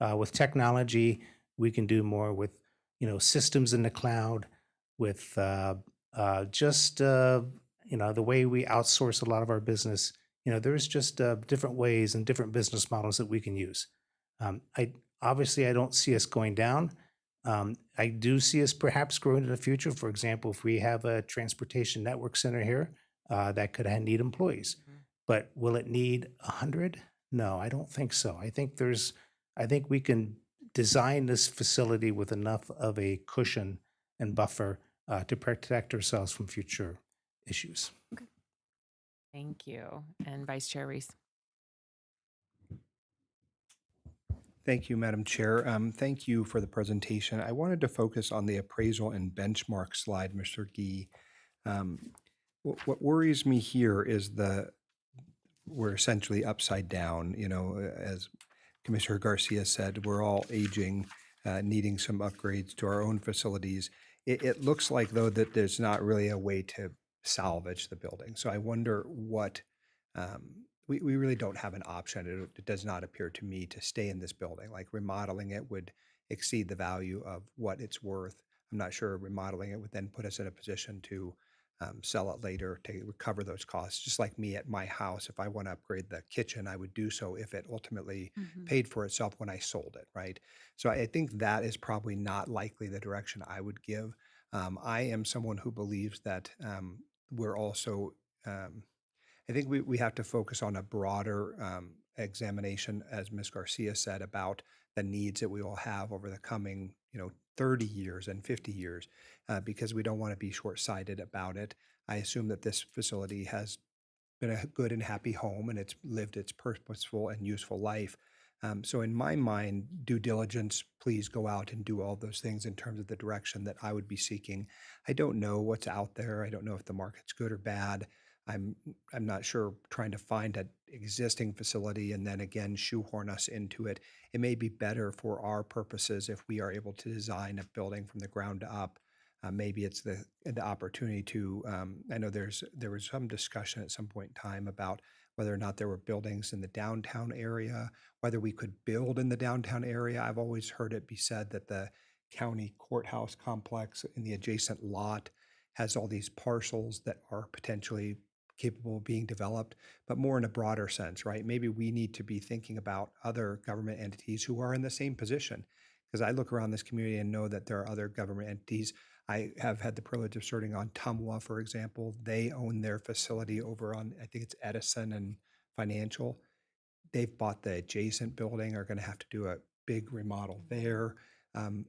With technology, we can do more with, systems in the cloud, with just, the way we outsource a lot of our business. There's just different ways and different business models that we can use. I don't see us going down. I do see us perhaps growing in the future. For example, if we have a transportation network center here, that could need employees. But will it need 100? No, I don't think so. I think we can design this facility with enough of a cushion and buffer to protect ourselves from future issues. Okay. Thank you. And Vice Chair Reese. Thank you, Madam Chair. Thank you for the presentation. I wanted to focus on the appraisal and benchmark slide, Mr. Gee. What worries me here is we're essentially upside down. As Commissioner Garcia said, we're all aging, needing some upgrades to our own facilities. It looks like, though, that there's not really a way to salvage the building. So I wonder what we really don't have an option. It does not appear to me to stay in this building. Like remodeling it would exceed the value of what it's worth. I'm not sure remodeling it would then put us in a position to sell it later to recover those costs. Just like me at my house, if I want to upgrade the kitchen, I would do so if it ultimately paid for itself when I sold it, right? So I think that is probably not likely the direction I would give. I am someone who believes that we're also I think we have to focus on a broader examination, as Ms. Garcia said, about the needs that we will have over the coming, 30 years and 50 years, because we don't want to be short-sighted about it. I assume that this facility has been a good and happy home, and it's lived its purposeful and useful life. So in my mind, due diligence, please go out and do all those things in terms of the direction that I would be seeking. I don't know what's out there. I don't know if the market's good or bad. I'm not sure trying to find an existing facility and then again shoehorn us into it. It may be better for our purposes if we are able to design a building from the ground up. Maybe it's the opportunity to. I know there was some discussion at some point in time about whether or not there were buildings in the downtown area, whether we could build in the downtown area. I've always heard it be said that the county courthouse complex in the adjacent lot has all these parcels that are potentially capable of being developed, but more in a broader sense, right? Maybe we need to be thinking about other government entities who are in the same position. Because I look around this community and know that there are other government entities. I have had the privilege of serving on Tumwa, for example. They own their facility over on, I think it's Edison and Financial. They've bought the adjacent building, are going to have to do a big remodel there.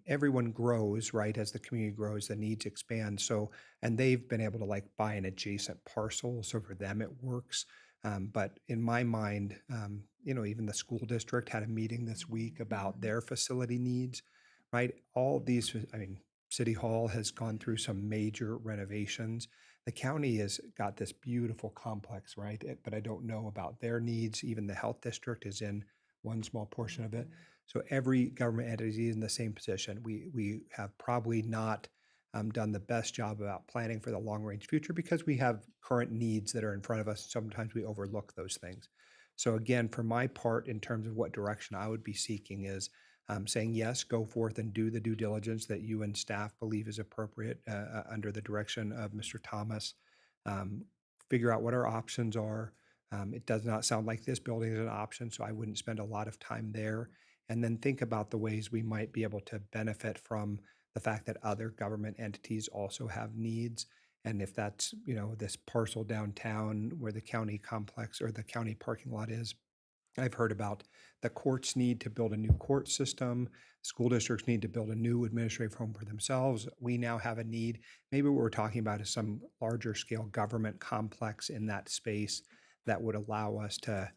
Everyone grows, right? As the community grows, the needs expand. So, and they've been able to like buy an adjacent parcel. So for them, it works. But in my mind, even the school district had a meeting this week about their facility needs, right? All of these, City Hall has gone through some major renovations. The county has got this beautiful complex, right? But I don't know about their needs. Even the health district is in one small portion of it. So every government entity is in the same position. We have probably not done the best job about planning for the long-range future because we have current needs that are in front of us. Sometimes we overlook those things. So again, for my part, in terms of what direction I would be seeking is saying, yes, go forth and do the due diligence that you and staff believe is appropriate under the direction of Mr. Thomas. Figure out what our options are. It does not sound like this building is an option, so I wouldn't spend a lot of time there. And then think about the ways we might be able to benefit from the fact that other government entities also have needs. And if that's, this parcel downtown where the county complex or the county parking lot is, I've heard about the courts need to build a new court system. School districts need to build a new administrative home for themselves. We now have a need. Maybe what we're talking about is some larger scale government complex in that space that would allow us to,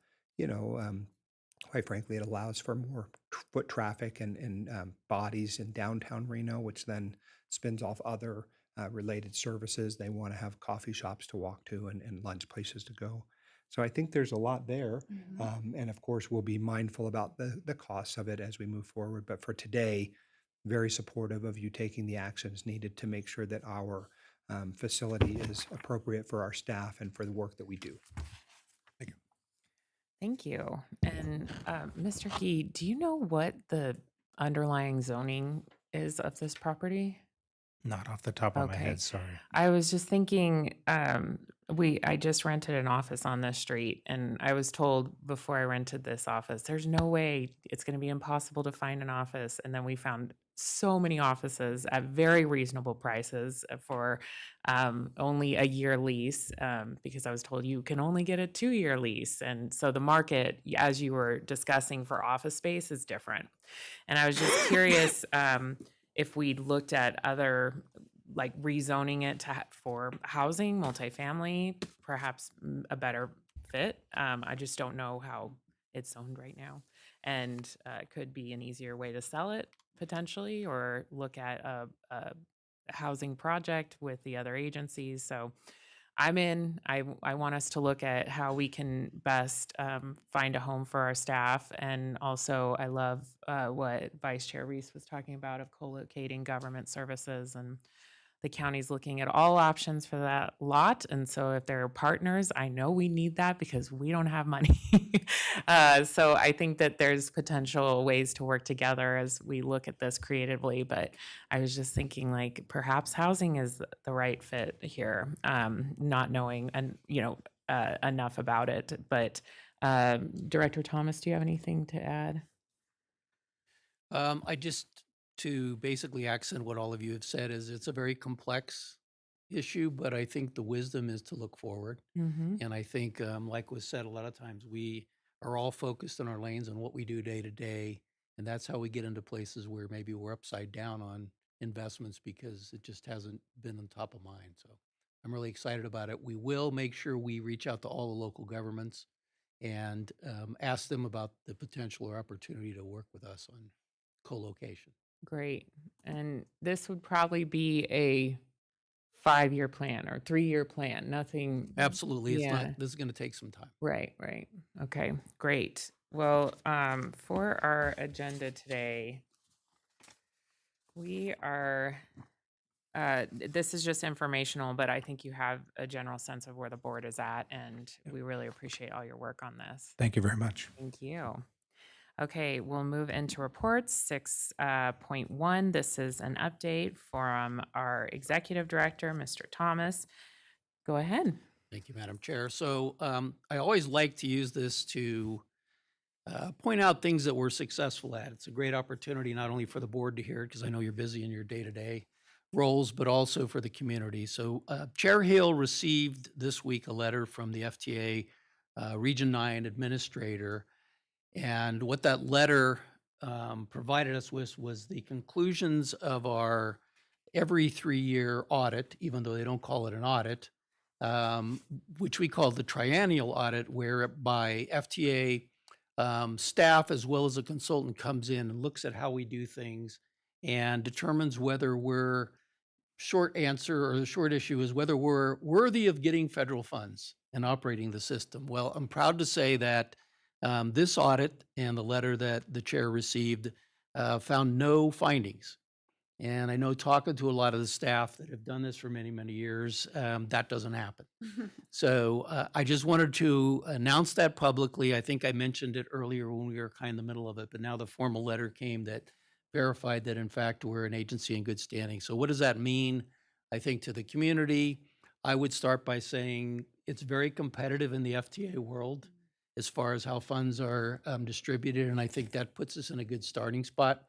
quite frankly, it allows for more foot traffic and bodies in downtown Reno, which then spins off other related services. They want to have coffee shops to walk to and lunch places to go. So I think there's a lot there. And of course, we'll be mindful about the costs of it as we move forward. But for today, very supportive of you taking the actions needed to make sure that our facility is appropriate for our staff and for the work that we do. Thank you. And Mr. Key, do you know what the underlying zoning is of this property? Not off the top of my Okay. head, sorry. I was just thinking, I just rented an office on this street, and I was told before I rented this office, there's no way it's going to be impossible to find an office. And then we found so many offices at very reasonable prices for only a year lease, because I was told you can only get a 2-year lease. And so the market, as you were discussing for office space, is different. And I was just curious if we'd looked at other, like rezoning it for housing, multifamily, perhaps a better fit. I just don't know how it's zoned right now. And it could be an easier way to sell it potentially, or look at a housing project with the other agencies. So I'm in. I want us to look at how we can best find a home for our staff. And also, I love what Vice Chair Reese was talking about of co-locating government services, and the county's looking at all options for that lot. And so if there are partners, I know we need that because we don't have money. So I think that there's potential ways to work together as we look at this creatively. But I was just thinking, like, perhaps housing is the right fit here, not knowing enough about it. But Director Thomas, do you have anything to add? To basically accent what all of you have said is it's a very complex issue, but I think the wisdom is to look forward. Mm-hmm. And I think, like was said, a lot of times we are all focused in our lanes on what we do day to day. And that's how we get into places where maybe we're upside down on investments because it just hasn't been on top of mind. So I'm really excited about it. We will make sure we reach out to all the local governments and ask them about the potential or opportunity to work with us on co-location. Great. And this would probably be a 5-year plan or 3-year plan. Nothing. Absolutely. It's Yeah. not, this is going to take some time. Right, right. Okay, great. Well, for our agenda today, we are, this is just informational, but I think you have a general sense of where the board is at, and we really appreciate all your work on this. Thank you very much. Thank you. Okay, we'll move into reports. 6.1, this is an update from our executive director, Mr. Thomas. Go ahead. Thank you, Madam Chair. So I always like to use this to point out things that we're successful at. It's a great opportunity not only for the board to hear, because I know you're busy in your day-to-day roles, but also for the community. So Chair Hill received this week a letter from the FTA Region 9 administrator. And what that letter provided us with was the conclusions of our every 3-year audit, even though they don't call it an audit, which we call the triennial audit, whereby FTA staff as well as a consultant comes in and looks at how we do things and determines whether we're short answer or the short issue is whether we're worthy of getting federal funds and operating the system. Well, I'm proud to say that this audit and the letter that the chair received found no findings. And I know talking to a lot of the staff that have done this for many, many years, that doesn't happen. So I just wanted to announce that publicly. I think I mentioned it earlier when we were kind of in the middle of it, but now the formal letter came that verified that in fact we're an agency in good standing. So what does that mean, I think, to the community? I would start by saying it's very competitive in the FTA world as far as how funds are distributed, and I think that puts us in a good starting spot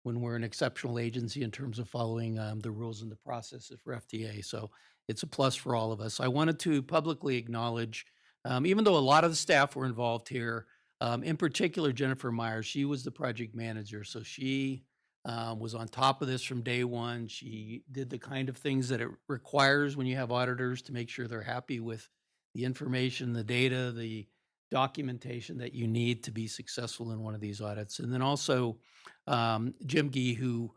when we're an exceptional agency in terms of following the rules and the processes for FTA. So it's a plus for all of us. I wanted to publicly acknowledge, even though a lot of the staff were involved here, in particular Jennifer Myers, she was the project manager. So she was on top of this from day one. She did the kind of things that it requires when you have auditors to make sure they're happy with the information, the data, the documentation that you need to be successful in one of these audits. And then also Jim Gee, who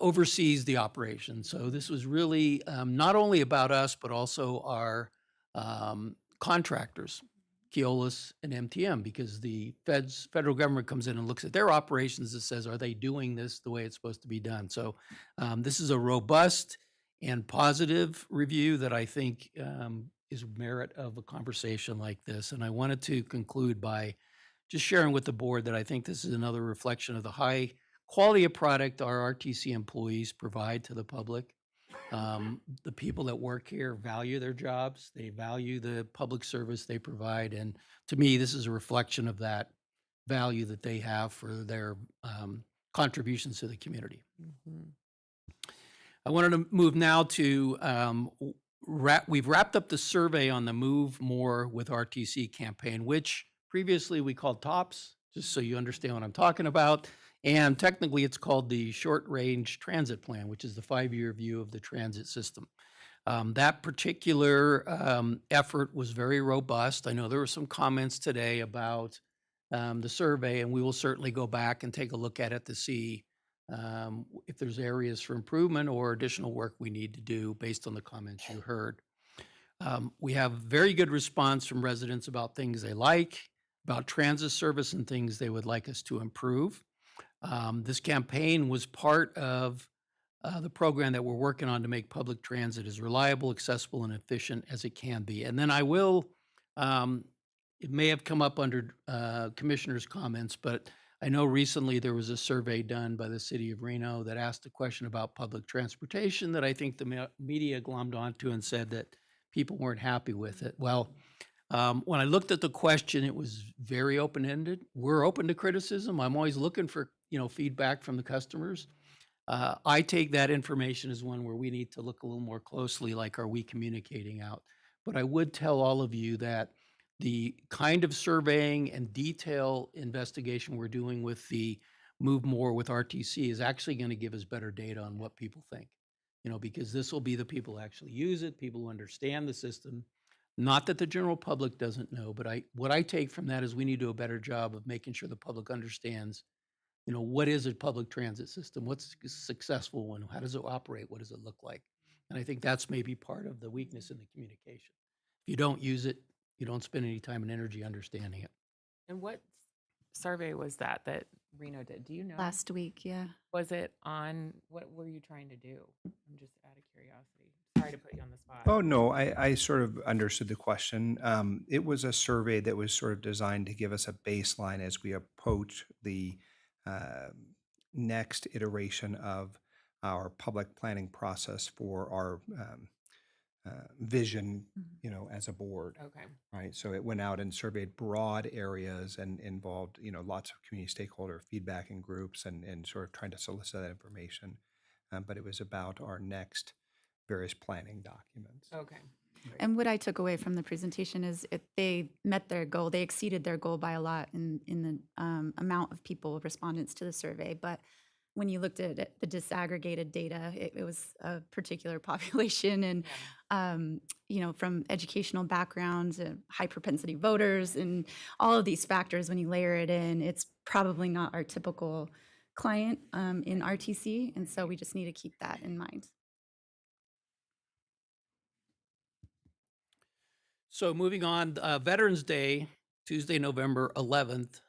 oversees the operation. So this was really not only about us, but also our contractors, Keolis and MTM, because the federal government comes in and looks at their operations and says, are they doing this the way it's supposed to be done? So this is a robust and positive review that I think is merit of a conversation like this. And I wanted to conclude by just sharing with the board that I think this is another reflection of the high quality of product our RTC employees provide to the public. The people that work here value their jobs. They value the public service they provide. And to me, this is a reflection of that value that they have for their contributions to the community. Mhm. I wanted to move now to we've wrapped up the survey on the Move More with RTC campaign, which previously we called TOPS, just so you understand what I'm talking about. And technically it's called the Short Range Transit Plan, which is the 5-year view of the transit system. That particular effort was very robust. I know there were some comments today about the survey, and we will certainly go back and take a look at it to see if there's areas for improvement or additional work we need to do based on the comments you heard. We have very good response from residents about things they like, about transit service and things they would like us to improve. This campaign was part of the program that we're working on to make public transit as reliable, accessible, and efficient as it can be. And then I will, it may have come up under commissioners' comments, but I know recently there was a survey done by the city of Reno that asked a question about public transportation that I think the media glommed onto and said that people weren't happy with it. Well, when I looked at the question, it was very open-ended. We're open to criticism. I'm always looking for, feedback from the customers. I take that information as one where we need to look a little more closely, like, are we communicating out? But I would tell all of you that the kind of surveying and detail investigation we're doing with the Move More with RTC is actually going to give us better data on what people think. Because this will be the people who actually use it, people who understand the system. Not that the general public doesn't know, but what I take from that is we need to do a better job of making sure the public understands, what is a public transit system? What's a successful one? How does it operate? What does it look like? And I think that's maybe part of the weakness in the communication. If you don't use it, you don't spend any time and energy understanding it. And what survey was that Reno did? Do you know? Last week, yeah. Was it on, what were you trying to do? I'm just out of curiosity. Sorry to put you on the spot. Oh, no, I sort of understood the question. It was a survey that was sort of designed to give us a baseline as we approach the next iteration of our public planning process for our vision, as a board. Okay. Right. So it went out and surveyed broad areas and involved, lots of community stakeholder feedback and groups and sort of trying to solicit that information. But it was about our next various planning documents. Okay. And what I took away from the presentation is they met their goal. They exceeded their goal by a lot in the amount of people, respondents to the survey. But when you looked at the disaggregated data, it was a particular population and, from educational backgrounds, high propensity voters, and all of these factors, when you layer it in, it's probably not our typical client in RTC. And so we just need to keep that in mind. So moving on, Veterans Day, Tuesday, November 11th,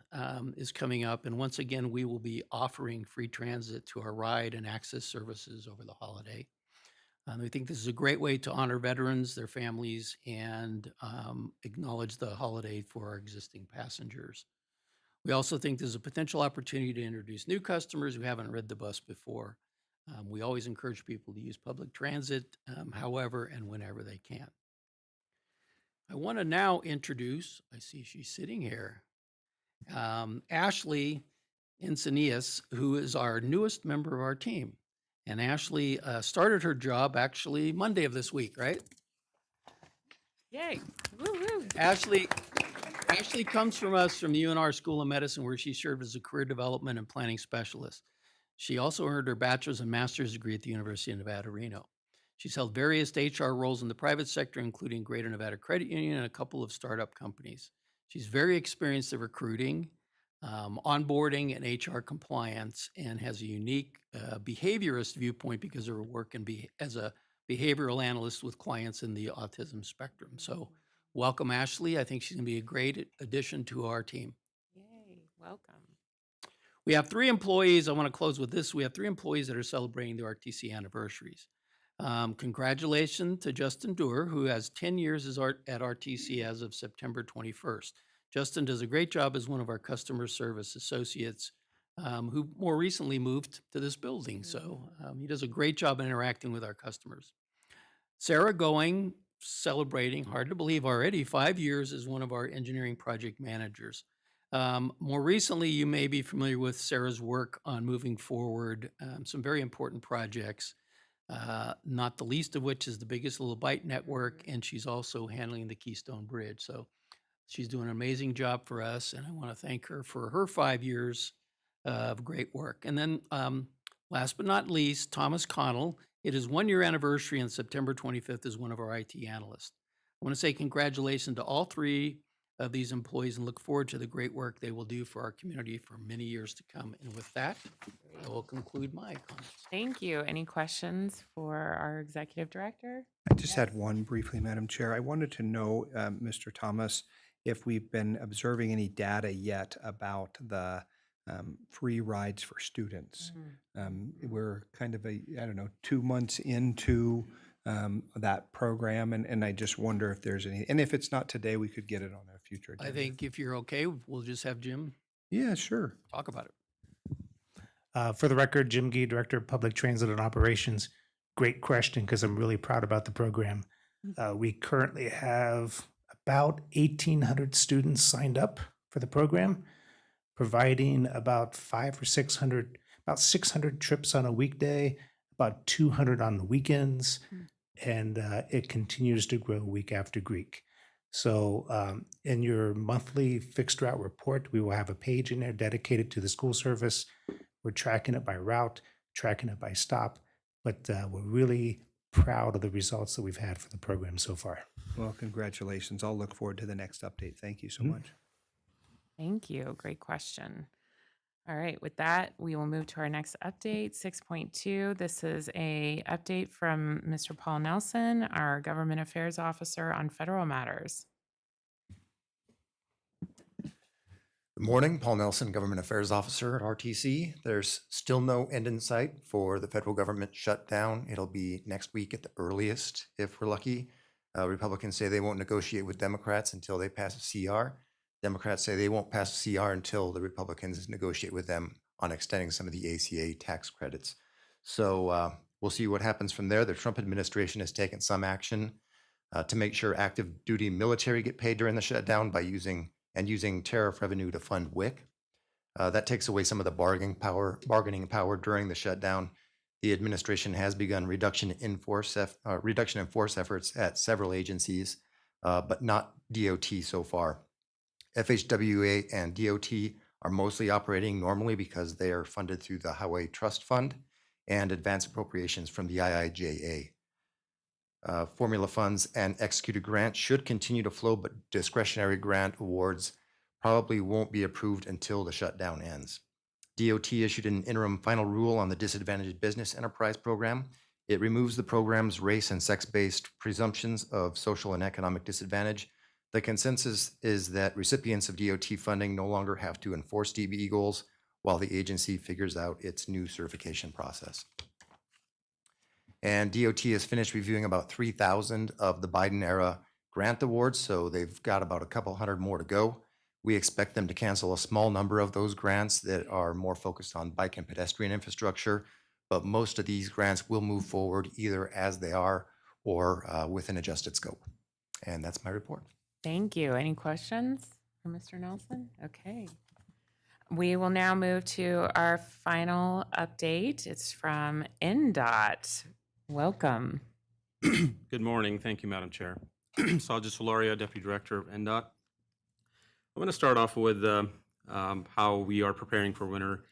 is coming up. And once again, we will be offering free transit to our ride and access services over the holiday. I think this is a great way to honor veterans, their families, and acknowledge the holiday for our existing passengers. We also think there's a potential opportunity to introduce new customers who haven't ridden the bus before. We always encourage people to use public transit, however and whenever they can. I want to now introduce, I see she's sitting here, Ashley Encinias, who is our newest member of our team. And Ashley started her job actually Monday of this week, right? Yay. Woo woo. Ashley comes from us from UNR School of Medicine, where she served as a career development and planning specialist. She also earned her bachelor's and master's degree at the University of Nevada, Reno. She's held various HR roles in the private sector, including Greater Nevada Credit Union and a couple of startup companies. She's very experienced in recruiting, onboarding, and HR compliance, and has a unique behaviorist viewpoint because of her work as a behavioral analyst with clients in the autism spectrum. So welcome, Ashley. I think she's going to be a great addition to our team. Yay. Welcome. We have 3 employees. I want to close with this. We have 3 employees that are celebrating their RTC anniversaries. Congratulations to Justin Doer, who has 10 years at RTC as of September 21st. Justin does a great job as one of our customer service associates who more recently moved to this building. So he does a great job in interacting with our customers. Sarah Going, celebrating, hard to believe already, 5 years as one of our engineering project managers. More recently, you may be familiar with Sarah's work on moving forward some very important projects. Not the least of which is the Biggest Little Bite Network, and she's also handling the Keystone Bridge. So she's doing an amazing job for us, and I want to thank her for her 5 years of great work. And then last but not least, Thomas Connell. It is 1 year anniversary, and September 25th is one of our IT analysts. I want to say congratulations to all 3 of these employees and look forward to the great work they will do for our community for many years to come. And with that, I will conclude my comments. Thank you. Any questions for our executive director? I just had one briefly, Madam Chair. I wanted to know, Mr. Thomas, if we've been observing any data yet about the free rides for students. We're kind of 2 months into that program, and I just wonder if there's any, and if it's not today, we could get it on a future agenda. I think if you're okay, we'll just have Jim Yeah, sure. talk about it. For the record, Jim Gee, Director of Public Transit and Operations. Great question, because I'm really proud about the program. We currently have about 1,800 students signed up for the program, providing about 500 or 600 about 600 trips on a weekday, about 200 on the weekends, and it continues to grow week after week. So in your monthly fixed route report, we will have a page in there dedicated to the school service. We're tracking it by route, tracking it by stop, but we're really proud of the results that we've had for the program so far. Well, congratulations. I'll look forward to the next update. Thank you so much. Thank you. Great question. All right, with that, we will move to our next update, 6.2. This is a update from Mr. Paul Nelson, our Government Affairs Officer on federal matters. Good morning, Paul Nelson, Government Affairs Officer at RTC. There's still no end in sight for the federal government shutdown. It'll be next week at the earliest, if we're lucky. Republicans say they won't negotiate with Democrats until they pass a CR. Democrats say they won't pass a CR until the Republicans negotiate with them on extending some of the ACA tax credits. So we'll see what happens from there. The Trump administration has taken some action to make sure active duty military get paid during the shutdown by using tariff revenue to fund WIC. That takes away some of the bargaining power during the shutdown. The administration has begun reduction in force efforts at several agencies, but not DOT so far. FHWA and DOT are mostly operating normally because they are funded through the Highway Trust Fund and advance appropriations from the IIJA. Formula funds and executed grants should continue to flow, but discretionary grant awards probably won't be approved until the shutdown ends. DOT issued an interim final rule on the Disadvantaged Business Enterprise Program. It removes the program's race and sex-based presumptions of social and economic disadvantage. The consensus is that recipients of DOT funding no longer have to enforce DBE goals while the agency figures out its new certification process. And DOT has finished reviewing about 3,000 of the Biden-era grant awards, so they've got about a couple hundred more to go. We expect them to cancel a small number of those grants that are more focused on bike and pedestrian infrastructure, but most of these grants will move forward either as they are or with an adjusted scope. And that's my report. Thank you. Any questions for Mr. Nelson? Okay. We will now move to our final update. It's from NDOT. Welcome. Good morning. Thank you, Madam Chair. Sajid Solaria, Deputy Director of NDOT. I'm going to start off with how we are preparing for winter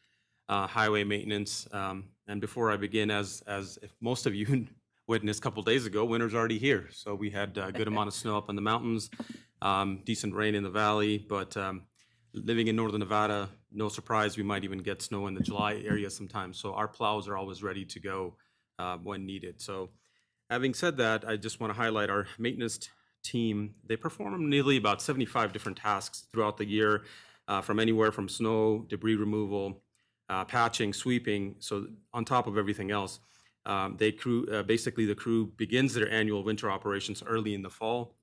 highway maintenance. And before I begin, as if most of you witnessed a couple days ago, winter's already here. So we had a good amount of snow up in the mountains, decent rain in the valley, but living in Northern Nevada, no surprise, we might even get snow in the July area sometimes. So our plows are always ready to go when needed. So having said that, I just want to highlight our maintenance team. They perform nearly about 75 different tasks throughout the year, from anywhere from snow, debris removal, patching, sweeping. So on top of everything else, basically the crew begins their annual winter operations early in the fall,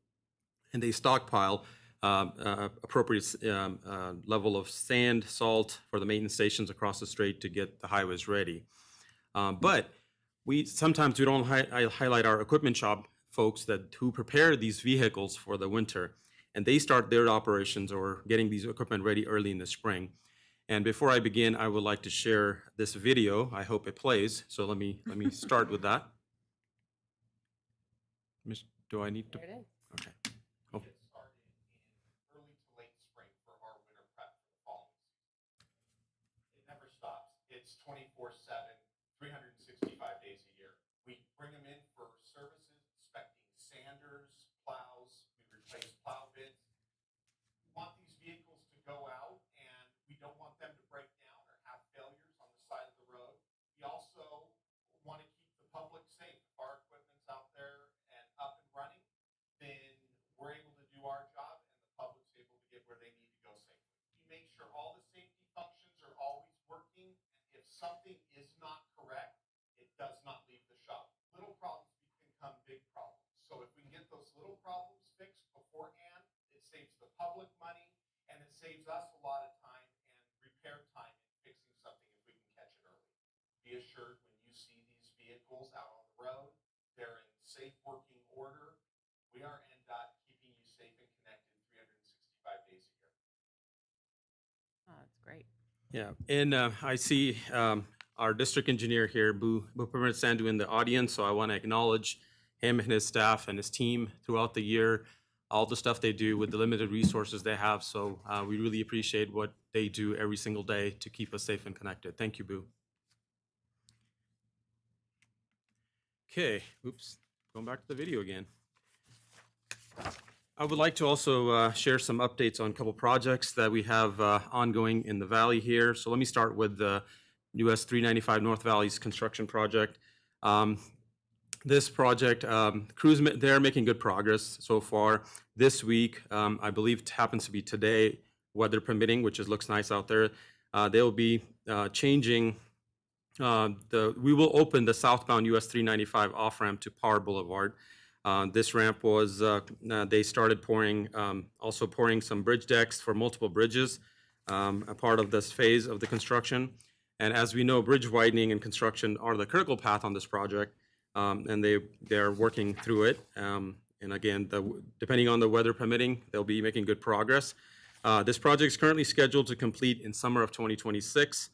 and they stockpile appropriate level of sand, salt for the maintenance stations across the strait to get the highways ready. But sometimes we don't highlight our equipment shop folks who prepare these vehicles for the winter, and they start their operations or getting these equipment ready early in the spring. And before I begin, I would like to share this video. I hope it plays. So let me start with that. Do I need to? There it is. Okay. Oh. Early to late spring for our winter prep for the fall. It never stops. It's 24/7, 365 days a year. We bring them in for services, inspecting sanders, plows. We replace plow bits. We want these vehicles to go out, and we don't want them to break down or have failures on the side of the road. We also want to keep the public safe. If our equipment's out there and up and running, then we're able to do our job and the public's able to get where they need to go safely. We make sure all the safety functions are always working, and if something is not correct, it does not leave the shop. Little problems become big problems. So if we can get those little problems fixed beforehand, it saves the public money, and it saves us a lot of time and repair time in fixing something if we can catch it early. Be assured when you see these vehicles out on the road, they're in safe working order. We are NDOT, keeping you safe and connected 365 days a year. Oh, that's great. Yeah, and I see our district engineer here, Bhupinder Sandhu, in the audience, so I want to acknowledge him and his staff and his team throughout the year, all the stuff they do with the limited resources they have. So we really appreciate what they do every single day to keep us safe and connected. Thank you, Boo. Okay, oops, going back to the video again. I would like to also share some updates on a couple projects that we have ongoing in the valley here. So let me start with the US 395 North Valley's construction project. This project, crews, they're making good progress so far. This week, I believe it happens to be today, weather permitting, which looks nice out there. They'll be changing we will open the southbound US 395 off-ramp to Power Boulevard. This ramp was, they started also pouring some bridge decks for multiple bridges, a part of this phase of the construction. And as we know, bridge widening and construction are the critical path on this project, and they're working through it. And again, depending on the weather permitting, they'll be making good progress. This project is currently scheduled to complete in summer of 2026.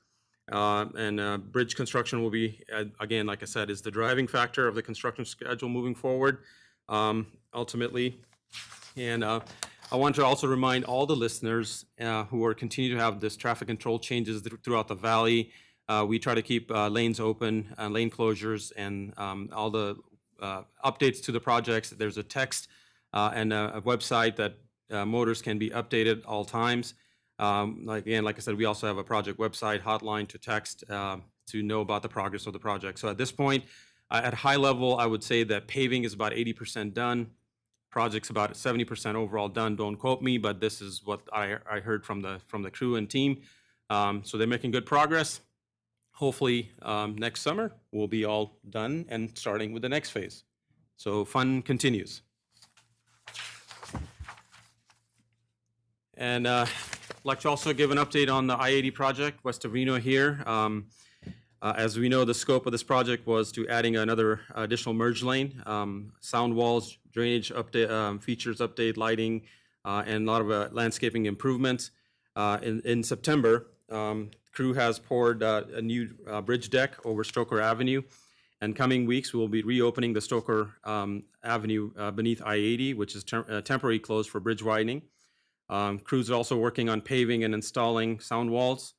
Bridge construction will be, again, like I said, is the driving factor of the construction schedule moving forward, ultimately. And I want to also remind all the listeners who are continue to have this traffic control changes throughout the valley. We try to keep lanes open, lane closures, and all the updates to the projects. There's a text and a website that motors can be updated all times. Like I said, we also have a project website hotline to text to know about the progress of the project. So at this point, at high level, I would say that paving is about 80% done. Project's about 70% overall done. Don't quote me, but this is what I heard from the crew and team. So they're making good progress. Hopefully next summer we'll be all done and starting with the next phase. So fun continues. And I'd like to also give an update on the I-80 project, west of Reno here. As we know, the scope of this project was to adding another additional merge lane, sound walls, drainage update, features update, lighting, and a lot of landscaping improvements. In September, crew has poured a new bridge deck over Stoker Avenue. And coming weeks, we will be reopening the Stoker Avenue beneath I-80, which is temporarily closed for bridge widening. Crews are also working on paving and installing sound walls,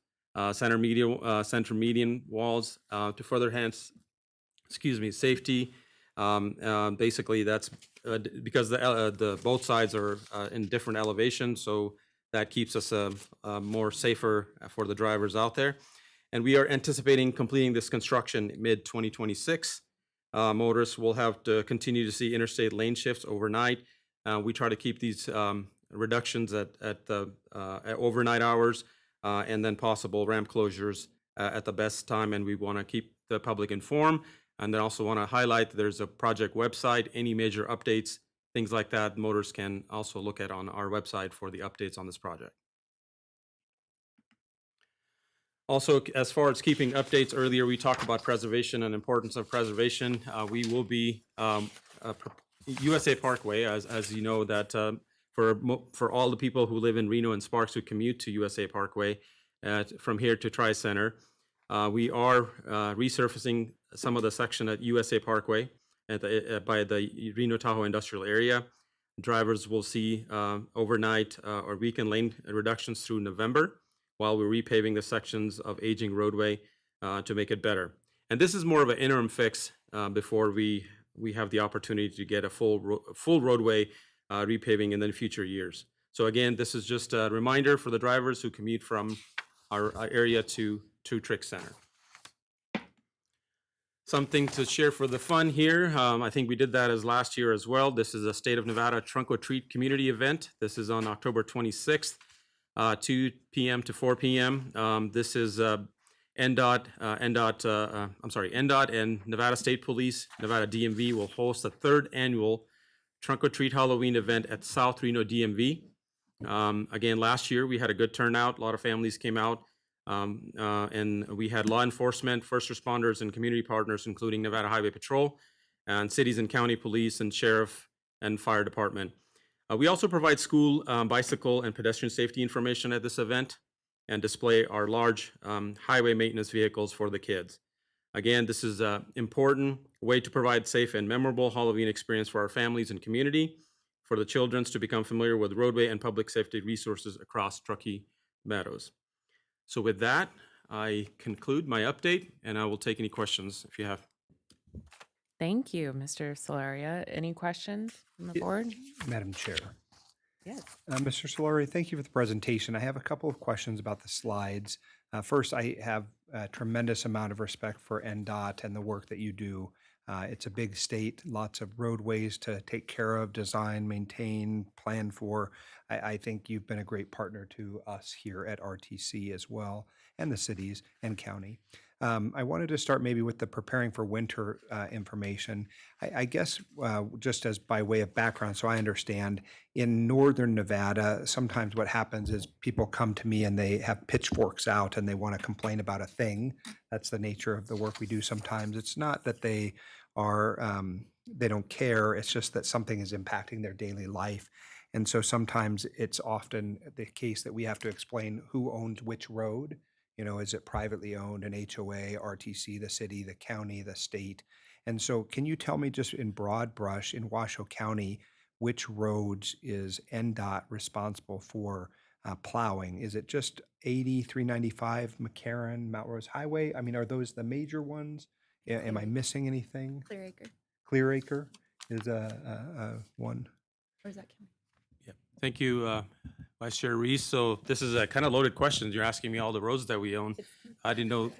center median walls to further enhance, safety. Basically, that's because the both sides are in different elevations, so that keeps us more safer for the drivers out there. And we are anticipating completing this construction mid-2026. Motorists will have to continue to see interstate lane shifts overnight. We try to keep these reductions at overnight hours and then possible ramp closures at the best time, and we want to keep the public informed. And then also want to highlight that there's a project website, any major updates, things like that, motorists can also look at on our website for the updates on this project. Also, as far as keeping updates, earlier we talked about preservation and importance of preservation. We will be USA Parkway, as you know, that for all the people who live in Reno and Sparks who commute to USA Parkway from here to Tri-Center, we are resurfacing some of the section at USA Parkway by the Reno Tahoe Industrial Area. Drivers will see overnight or weekend lane reductions through November, while we're repaving the sections of aging roadway to make it better. And this is more of an interim fix before we have the opportunity to get a full roadway repaving in the future years. So again, this is just a reminder for the drivers who commute from our area to Trick Center. Something to share for the fun here. I think we did that as last year as well. This is a State of Nevada Trunk or Treat community event. This is on October 26th. 2 p.m. to 4 p.m. This is NDOT and Nevada State Police, Nevada DMV will host the 3rd annual Trunk or Treat Halloween event at South Reno DMV. Again, last year we had a good turnout. A lot of families came out, and we had law enforcement, first responders, and community partners, including Nevada Highway Patrol, and cities and county police, and sheriff and fire department. We also provide school, bicycle, and pedestrian safety information at this event. and display our large highway maintenance vehicles for the kids. Again, this is an important way to provide safe and memorable Halloween experience for our families and community, for the children to become familiar with roadway and public safety resources across Truckee Meadows. So with that, I conclude my update, and I will take any questions if you have. Thank you, Mr. Solaria. Any questions from the board? Madam Chair. Yes. Mr. Solari, thank you for the presentation. I have a couple of questions about the slides. First, I have a tremendous amount of respect for NDOT and the work that you do. It's a big state, lots of roadways to take care of, design, maintain, plan for. I think you've been a great partner to us here at RTC as well, and the cities and county. I wanted to start maybe with the preparing for winter information. I guess just as by way of background, so I understand, in northern Nevada, sometimes what happens is people come to me and they have pitchforks out and they want to complain about a thing. That's the nature of the work we do sometimes. It's not that they are, they don't care, it's just that something is impacting their daily life. And so sometimes it's often the case that we have to explain who owns which road. You know, is it privately owned, an HOA, RTC, the city, the county, the state? And so can you tell me just in broad brush in Washoe County, which roads is NDOT responsible for plowing? Is it just 80, 395, McCarran, Mount Rose Highway? I mean, are those the major ones? Am I missing anything? Clear Acre. Clear Acre is one. Where's that county? Thank you, Vice Chair Reese. So this is a kind of loaded question. You're asking me all the roads that we own. I didn't know.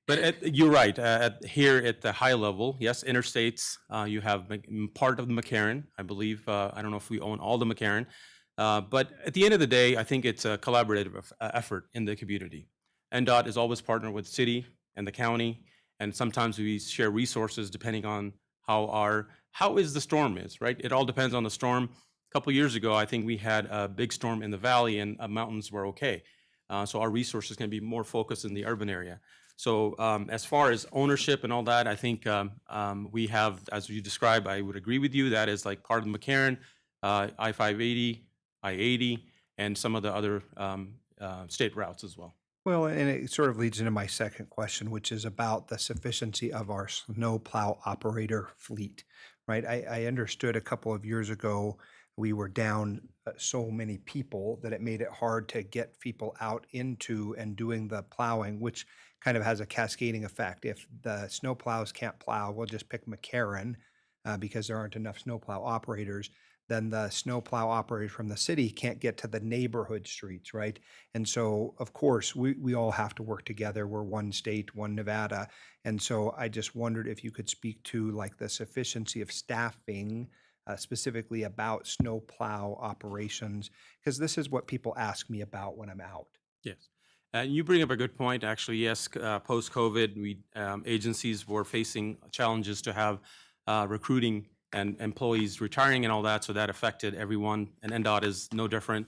But you're right. Here at the high level, yes, interstates, you have part of the McCarran, I believe. I don't know if we own all the McCarran. But at the end of the day, I think it's a collaborative effort in the community. NDOT is always partnered with the city and the county, and sometimes we share resources depending on how is the storm is, right? It all depends on the storm. A couple years ago, I think we had a big storm in the valley and mountains were okay. So our resources can be more focused in the urban area. So as far as ownership and all that, I think we have, as you described, I would agree with you, that is like part of the McCarran, I-580, I-80, and some of the other state routes as well. Well, and it sort of leads into my second question, which is about the sufficiency of our snowplow operator fleet, right? I understood a couple of years ago we were down so many people that it made it hard to get people out into and doing the plowing, which kind of has a cascading effect. If the snowplows can't plow, we'll just pick McCarran because there aren't enough snowplow operators. Then the snowplow operators from the city can't get to the neighborhood streets, right? And so, of course, we all have to work together. We're one state, one Nevada. And so I just wondered if you could speak to like the sufficiency of staffing specifically about snowplow operations, because this is what people ask me about when I'm out. Yes. You bring up a good point. Actually, yes, post-COVID, agencies were facing challenges to have recruiting and employees retiring and all that, so that affected everyone, and NDOT is no different.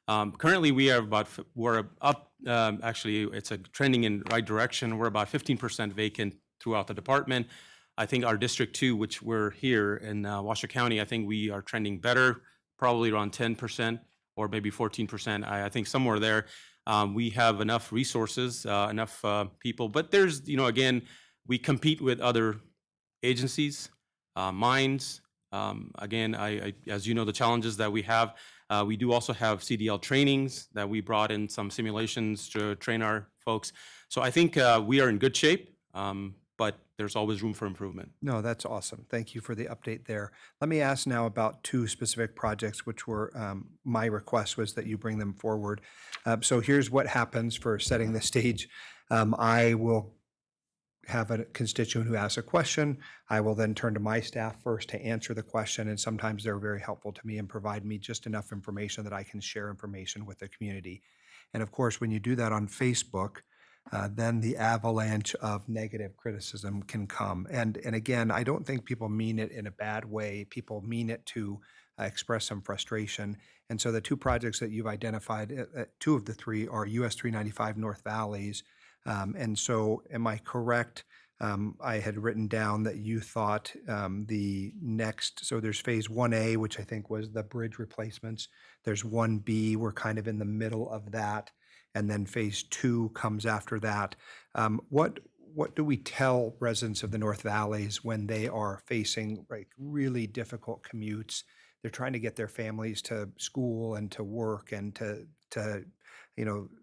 Currently, we're up, actually, it's trending in the right direction. We're about 15% vacant throughout the department. I think our District 2, which we're here in Washoe County, I think we are trending better, probably around 10% or maybe 14%. I think somewhere there. We have enough resources, enough people, but there's, again, we compete with other agencies, mines. Again, as you know, the challenges that we have, we do also have CDL trainings that we brought in some simulations to train our folks. So I think we are in good shape. But there's always room for improvement. No, that's awesome. Thank you for the update there. Let me ask now about two specific projects, which were my request was that you bring them forward. So here's what happens for setting the stage. I will have a constituent who asks a question. I will then turn to my staff first to answer the question, and sometimes they're very helpful to me and provide me just enough information that I can share information with the community. And of course, when you do that on Facebook, then the avalanche of negative criticism can come. And again, I don't think people mean it in a bad way. People mean it to express some frustration. And so the two projects that you've identified, two of the three are US 395 North Valleys. And so am I correct? I had written down that you thought the next, so there's phase 1A, which I think was the bridge replacements. There's 1B, we're kind of in the middle of that. and then phase 2 comes after that. What do we tell residents of the North Valleys when they are facing like really difficult commutes? They're trying to get their families to school and to work and to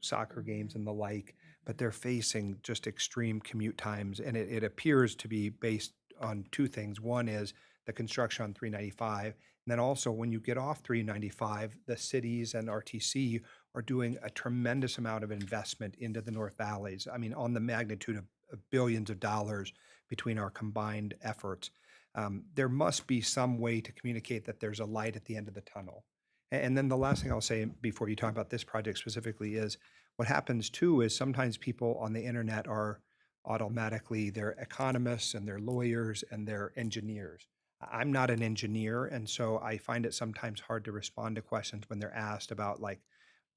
soccer games and the like, but they're facing just extreme commute times, and it appears to be based on two things. One is the construction on 395, and then also when you get off 395, the cities and RTC are doing a tremendous amount of investment into the North Valleys. I mean, on the magnitude of billions of dollars between our combined efforts. There must be some way to communicate that there's a light at the end of the tunnel. And then the last thing I'll say before you talk about this project specifically is what happens too is sometimes people on the internet are automatically, they're economists and they're lawyers and they're engineers. I'm not an engineer, and so I find it sometimes hard to respond to questions when they're asked about like,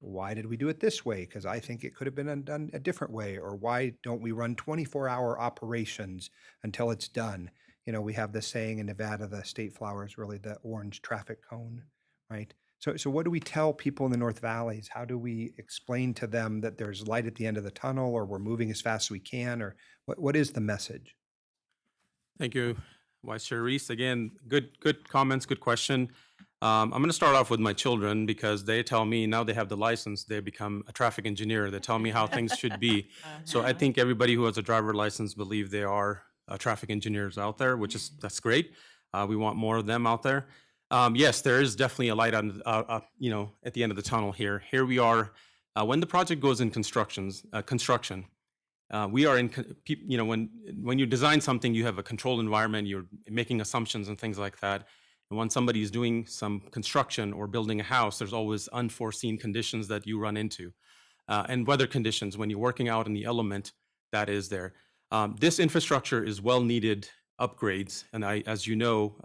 why did we do it this way? Because I think it could have been done a different way. Or why don't we run 24-hour operations until it's done? We have this saying in Nevada, the state flower is really the orange traffic cone, right? So what do we tell people in the North Valleys? How do we explain to them that there's light at the end of the tunnel, or we're moving as fast as we can, or what is the message? Thank you, Vice Chair Reese. Again, good comments, good question. I'm going to start off with my children because they tell me now they have the license, they become a traffic engineer. They tell me how things should be. So I think everybody who has a driver license believe they are traffic engineers out there, that's great. We want more of them out there. Yes, there is definitely a light on, at the end of the tunnel here. Here we are. When the project goes in construction, we are in, when you design something, you have a controlled environment, you're making assumptions and things like that. And when somebody is doing some construction or building a house, there's always unforeseen conditions that you run into. And weather conditions, when you're working out in the element that is there. This infrastructure is well-needed upgrades. And as you know,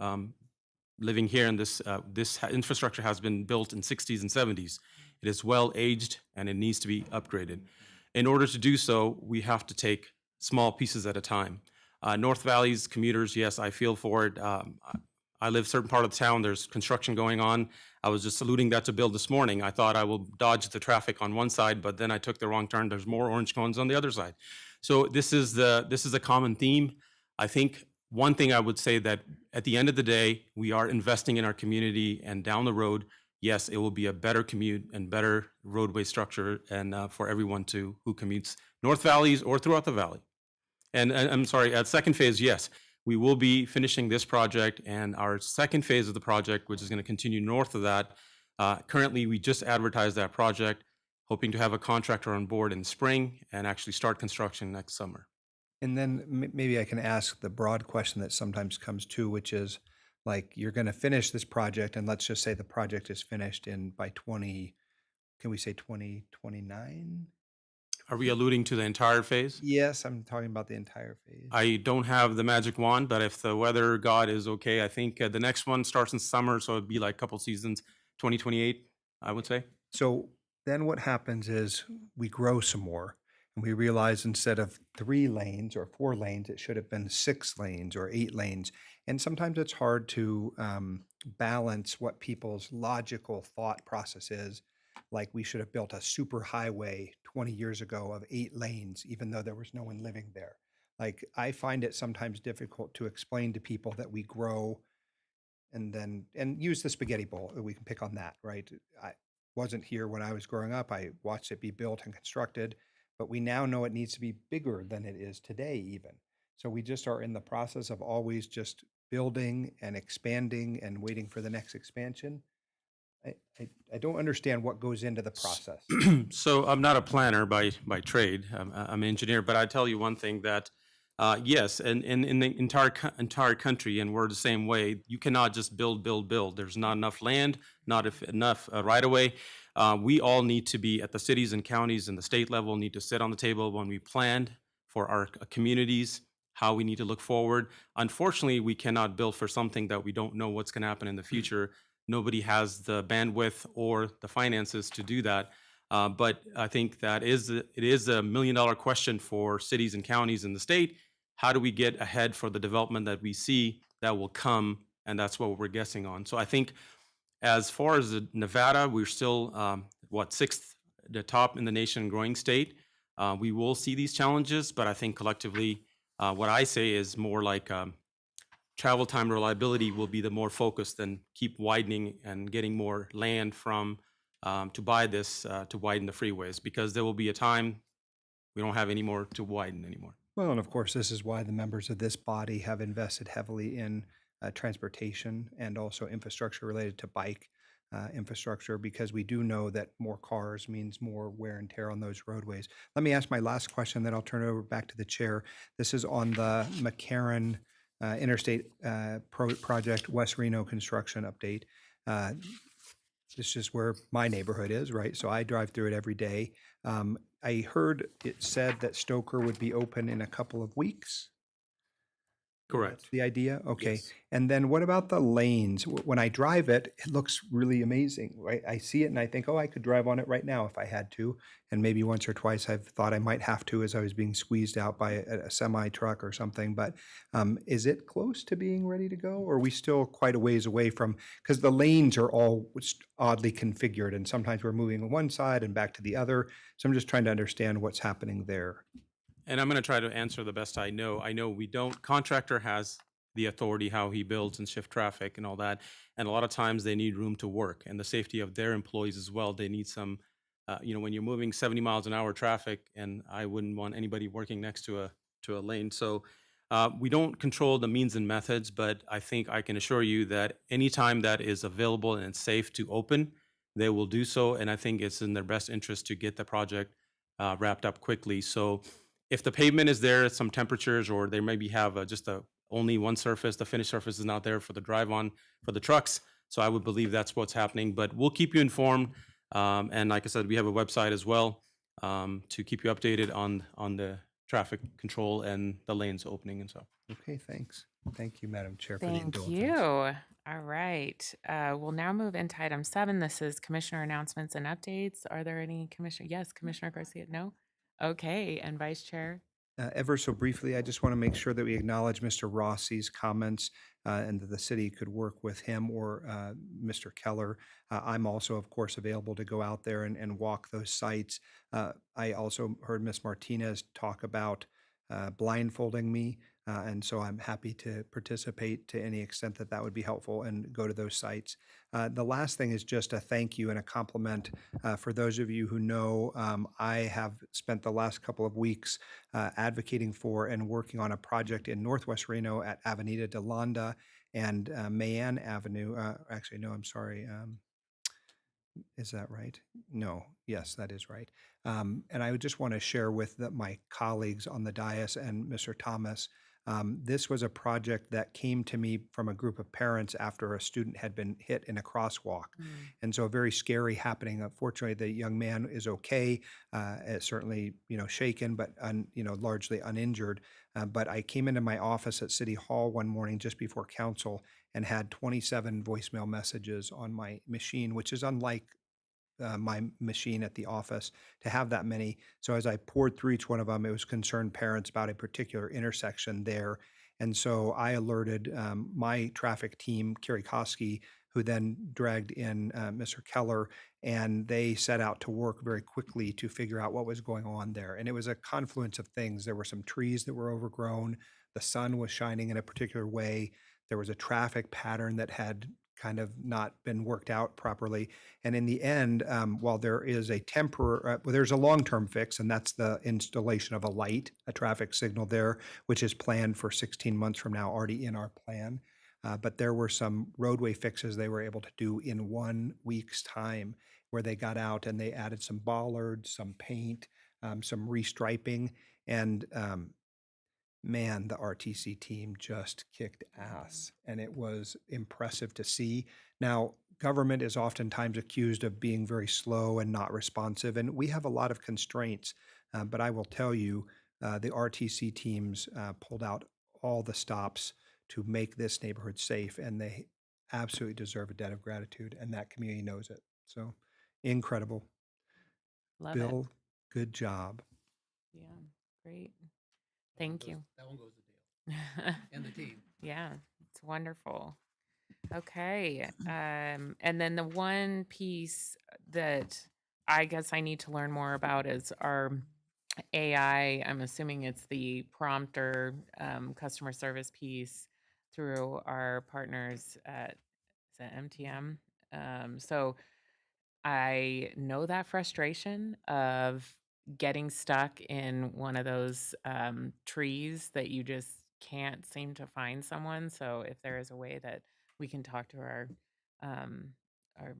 living here in this infrastructure has been built in 60s and 70s. It is well-aged and it needs to be upgraded. In order to do so, we have to take small pieces at a time. North Valley's commuters, yes, I feel for it. I live a certain part of the town, there's construction going on. I was just saluting that to Bill this morning. I thought I will dodge the traffic on one side, but then I took the wrong turn. There's more orange cones on the other side. So this is a common theme. I think one thing I would say that at the end of the day, we are investing in our community, and down the road, yes, it will be a better commute and better roadway structure and for everyone who commutes North Valleys or throughout the valley. And I'm sorry, at second phase, yes, we will be finishing this project, and our second phase of the project, which is going to continue north of that. Currently, we just advertised that project, hoping to have a contractor on board in spring and actually start construction next summer. And then maybe I can ask the broad question that sometimes comes too, which is like, you're going to finish this project, and let's just say the project is finished by 2029? Are we alluding to the entire phase? Yes, I'm talking about the entire phase. I don't have the magic wand, but if the weather god is okay, I think the next one starts in summer, so it'd be like a couple seasons, 2028, I would say. So then what happens is we grow some more, and we realize instead of 3 lanes or 4 lanes, it should have been 6 lanes or 8 lanes. And sometimes it's hard to balance what people's logical thought process is. Like, we should have built a super highway 20 years ago of 8 lanes, even though there was no one living there. Like, I find it sometimes difficult to explain to people that we grow and use the spaghetti bowl. We can pick on that, right? I wasn't here when I was growing up. I watched it be built and constructed, but we now know it needs to be bigger than it is today even. So we just are in the process of always just building and expanding and waiting for the next expansion. I don't understand what goes into the process. So I'm not a planner by trade. I'm an engineer, but I tell you one thing that yes, and in the entire country, and we're the same way. You cannot just build. There's not enough land, not enough right of way. We all need to be at the cities and counties and the state level, need to sit on the table when we plan for our communities, how we need to look forward. Unfortunately, we cannot build for something that we don't know what's going to happen in the future. Nobody has the bandwidth or the finances to do that. But I think that it is a $1 million question for cities and counties in the state. How do we get ahead for the development that we see that will come? And that's what we're guessing on. So I think as far as Nevada, we're still, 6th the top in the nation growing state. We will see these challenges, but I think collectively, what I say is more like travel time reliability will be the more focused than keep widening and getting more land from to buy this to widen the freeways, because there will be a time we don't have any more to widen anymore. Well, and of course, this is why the members of this body have invested heavily in transportation and also infrastructure related to bike infrastructure, because we do know that more cars means more wear and tear on those roadways. Let me ask my last question, then I'll turn it over back to the chair. This is on the McCarran Interstate Project West Reno construction update. This is where my neighborhood is, right? So I drive through it every day. I heard it said that Stoker would be open in a couple of weeks. Correct. The idea? Okay. Yes. And then what about the lanes? When I drive it, it looks really amazing, right? I see it and I think, oh, I could drive on it right now if I had to. And maybe once or twice I've thought I might have to as I was being squeezed out by a semi truck or something. But is it close to being ready to go? Or are we still quite a ways away from, because the lanes are all oddly configured and sometimes we're moving on one side and back to the other. So I'm just trying to understand what's happening there. And I'm going to try to answer the best I know. I know we don't, contractor has the authority how he builds and shift traffic and all that. And a lot of times they need room to work and the safety of their employees as well. They need some, when you're moving 70 miles an hour traffic, and I wouldn't want anybody working next to a lane. So we don't control the means and methods, but I think I can assure you that anytime that is available and it's safe to open, they will do so. And I think it's in their best interest to get the project wrapped up quickly. So if the pavement is there at some temperatures, or they maybe have just only one surface, the finished surface is not there for the drive on for the trucks. So I would believe that's what's happening, but we'll keep you informed. And like I said, we have a website as well to keep you updated on the traffic control and the lanes opening and so. Okay, thanks. Thank you, Madam Chair, for the Thank indulgence. you. All right. We'll now move into item 7. This is commissioner announcements and updates. Are there any commissioner? Yes, Commissioner Garcia. No? Okay. And Vice Chair? Ever so briefly, I just want to make sure that we acknowledge Mr. Rossi's comments and that the city could work with him or Mr. Keller. I'm also, of course, available to go out there and walk those sites. I also heard Ms. Martinez talk about blindfolding me. And so I'm happy to participate to any extent that that would be helpful and go to those sites. The last thing is just a thank you and a compliment for those of you who know I have spent the last couple of weeks advocating for and working on a project in Northwest Reno at Avenida de Landa and Mayan Avenue. Actually, no, I'm sorry. Is that right? No. Yes, that is right. And I would just want to share with my colleagues on the dais and Mr. Thomas. This was a project that came to me from a group of parents after a student had been hit in a crosswalk. And so very scary happening. Fortunately, the young man is okay, certainly, shaken, but, largely uninjured. But I came into my office at City Hall one morning just before council and had 27 voicemail messages on my machine, which is unlike my machine at the office to have that many. So as I poured through each one of them, it was concerned parents about a particular intersection there. And so I alerted my traffic team, Kerry Koski, who then dragged in Mr. Keller, and they set out to work very quickly to figure out what was going on there. And it was a confluence of things. There were some trees that were overgrown. The sun was shining in a particular way. There was a traffic pattern that had kind of not been worked out properly. And in the end, while there is a there's a long-term fix, and that's the installation of a traffic signal there, which is planned for 16 months from now, already in our plan. But there were some roadway fixes they were able to do in 1 week's time, where they got out and they added some bollards, some paint, some restriping, and man, the RTC team just kicked ass, and it was impressive to see. Now, government is oftentimes accused of being very slow and not responsive, and we have a lot of constraints, but I will tell you, the RTC teams pulled out all the stops to make this neighborhood safe, and they absolutely deserve a debt of gratitude, and that community knows it. So, incredible. Love Bill, good job. it. Yeah. Great. Thank you. That one goes to Dale and the team. Yeah, it's wonderful. Okay. And then the one piece that I guess I need to learn more about is our AI. I'm assuming it's the prompter customer service piece through our partners at is it MTM. So I know that frustration of getting stuck in one of those trees that you just can't seem to find someone. So if there is a way that we can talk to um, our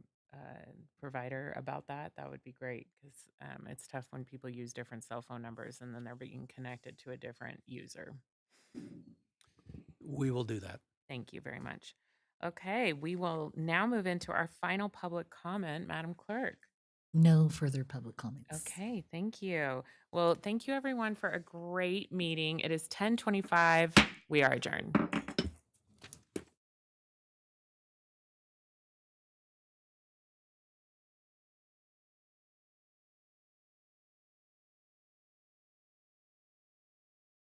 provider about that, that would be great because it's tough when people use different cell phone numbers and then they're being connected to a different user. We will do that. Thank you very much. Okay, we will now move into our final public comment, Madam Clerk. No further public comments. Okay, thank you. Well, thank you everyone for a great meeting. It is 10:25. We are adjourned.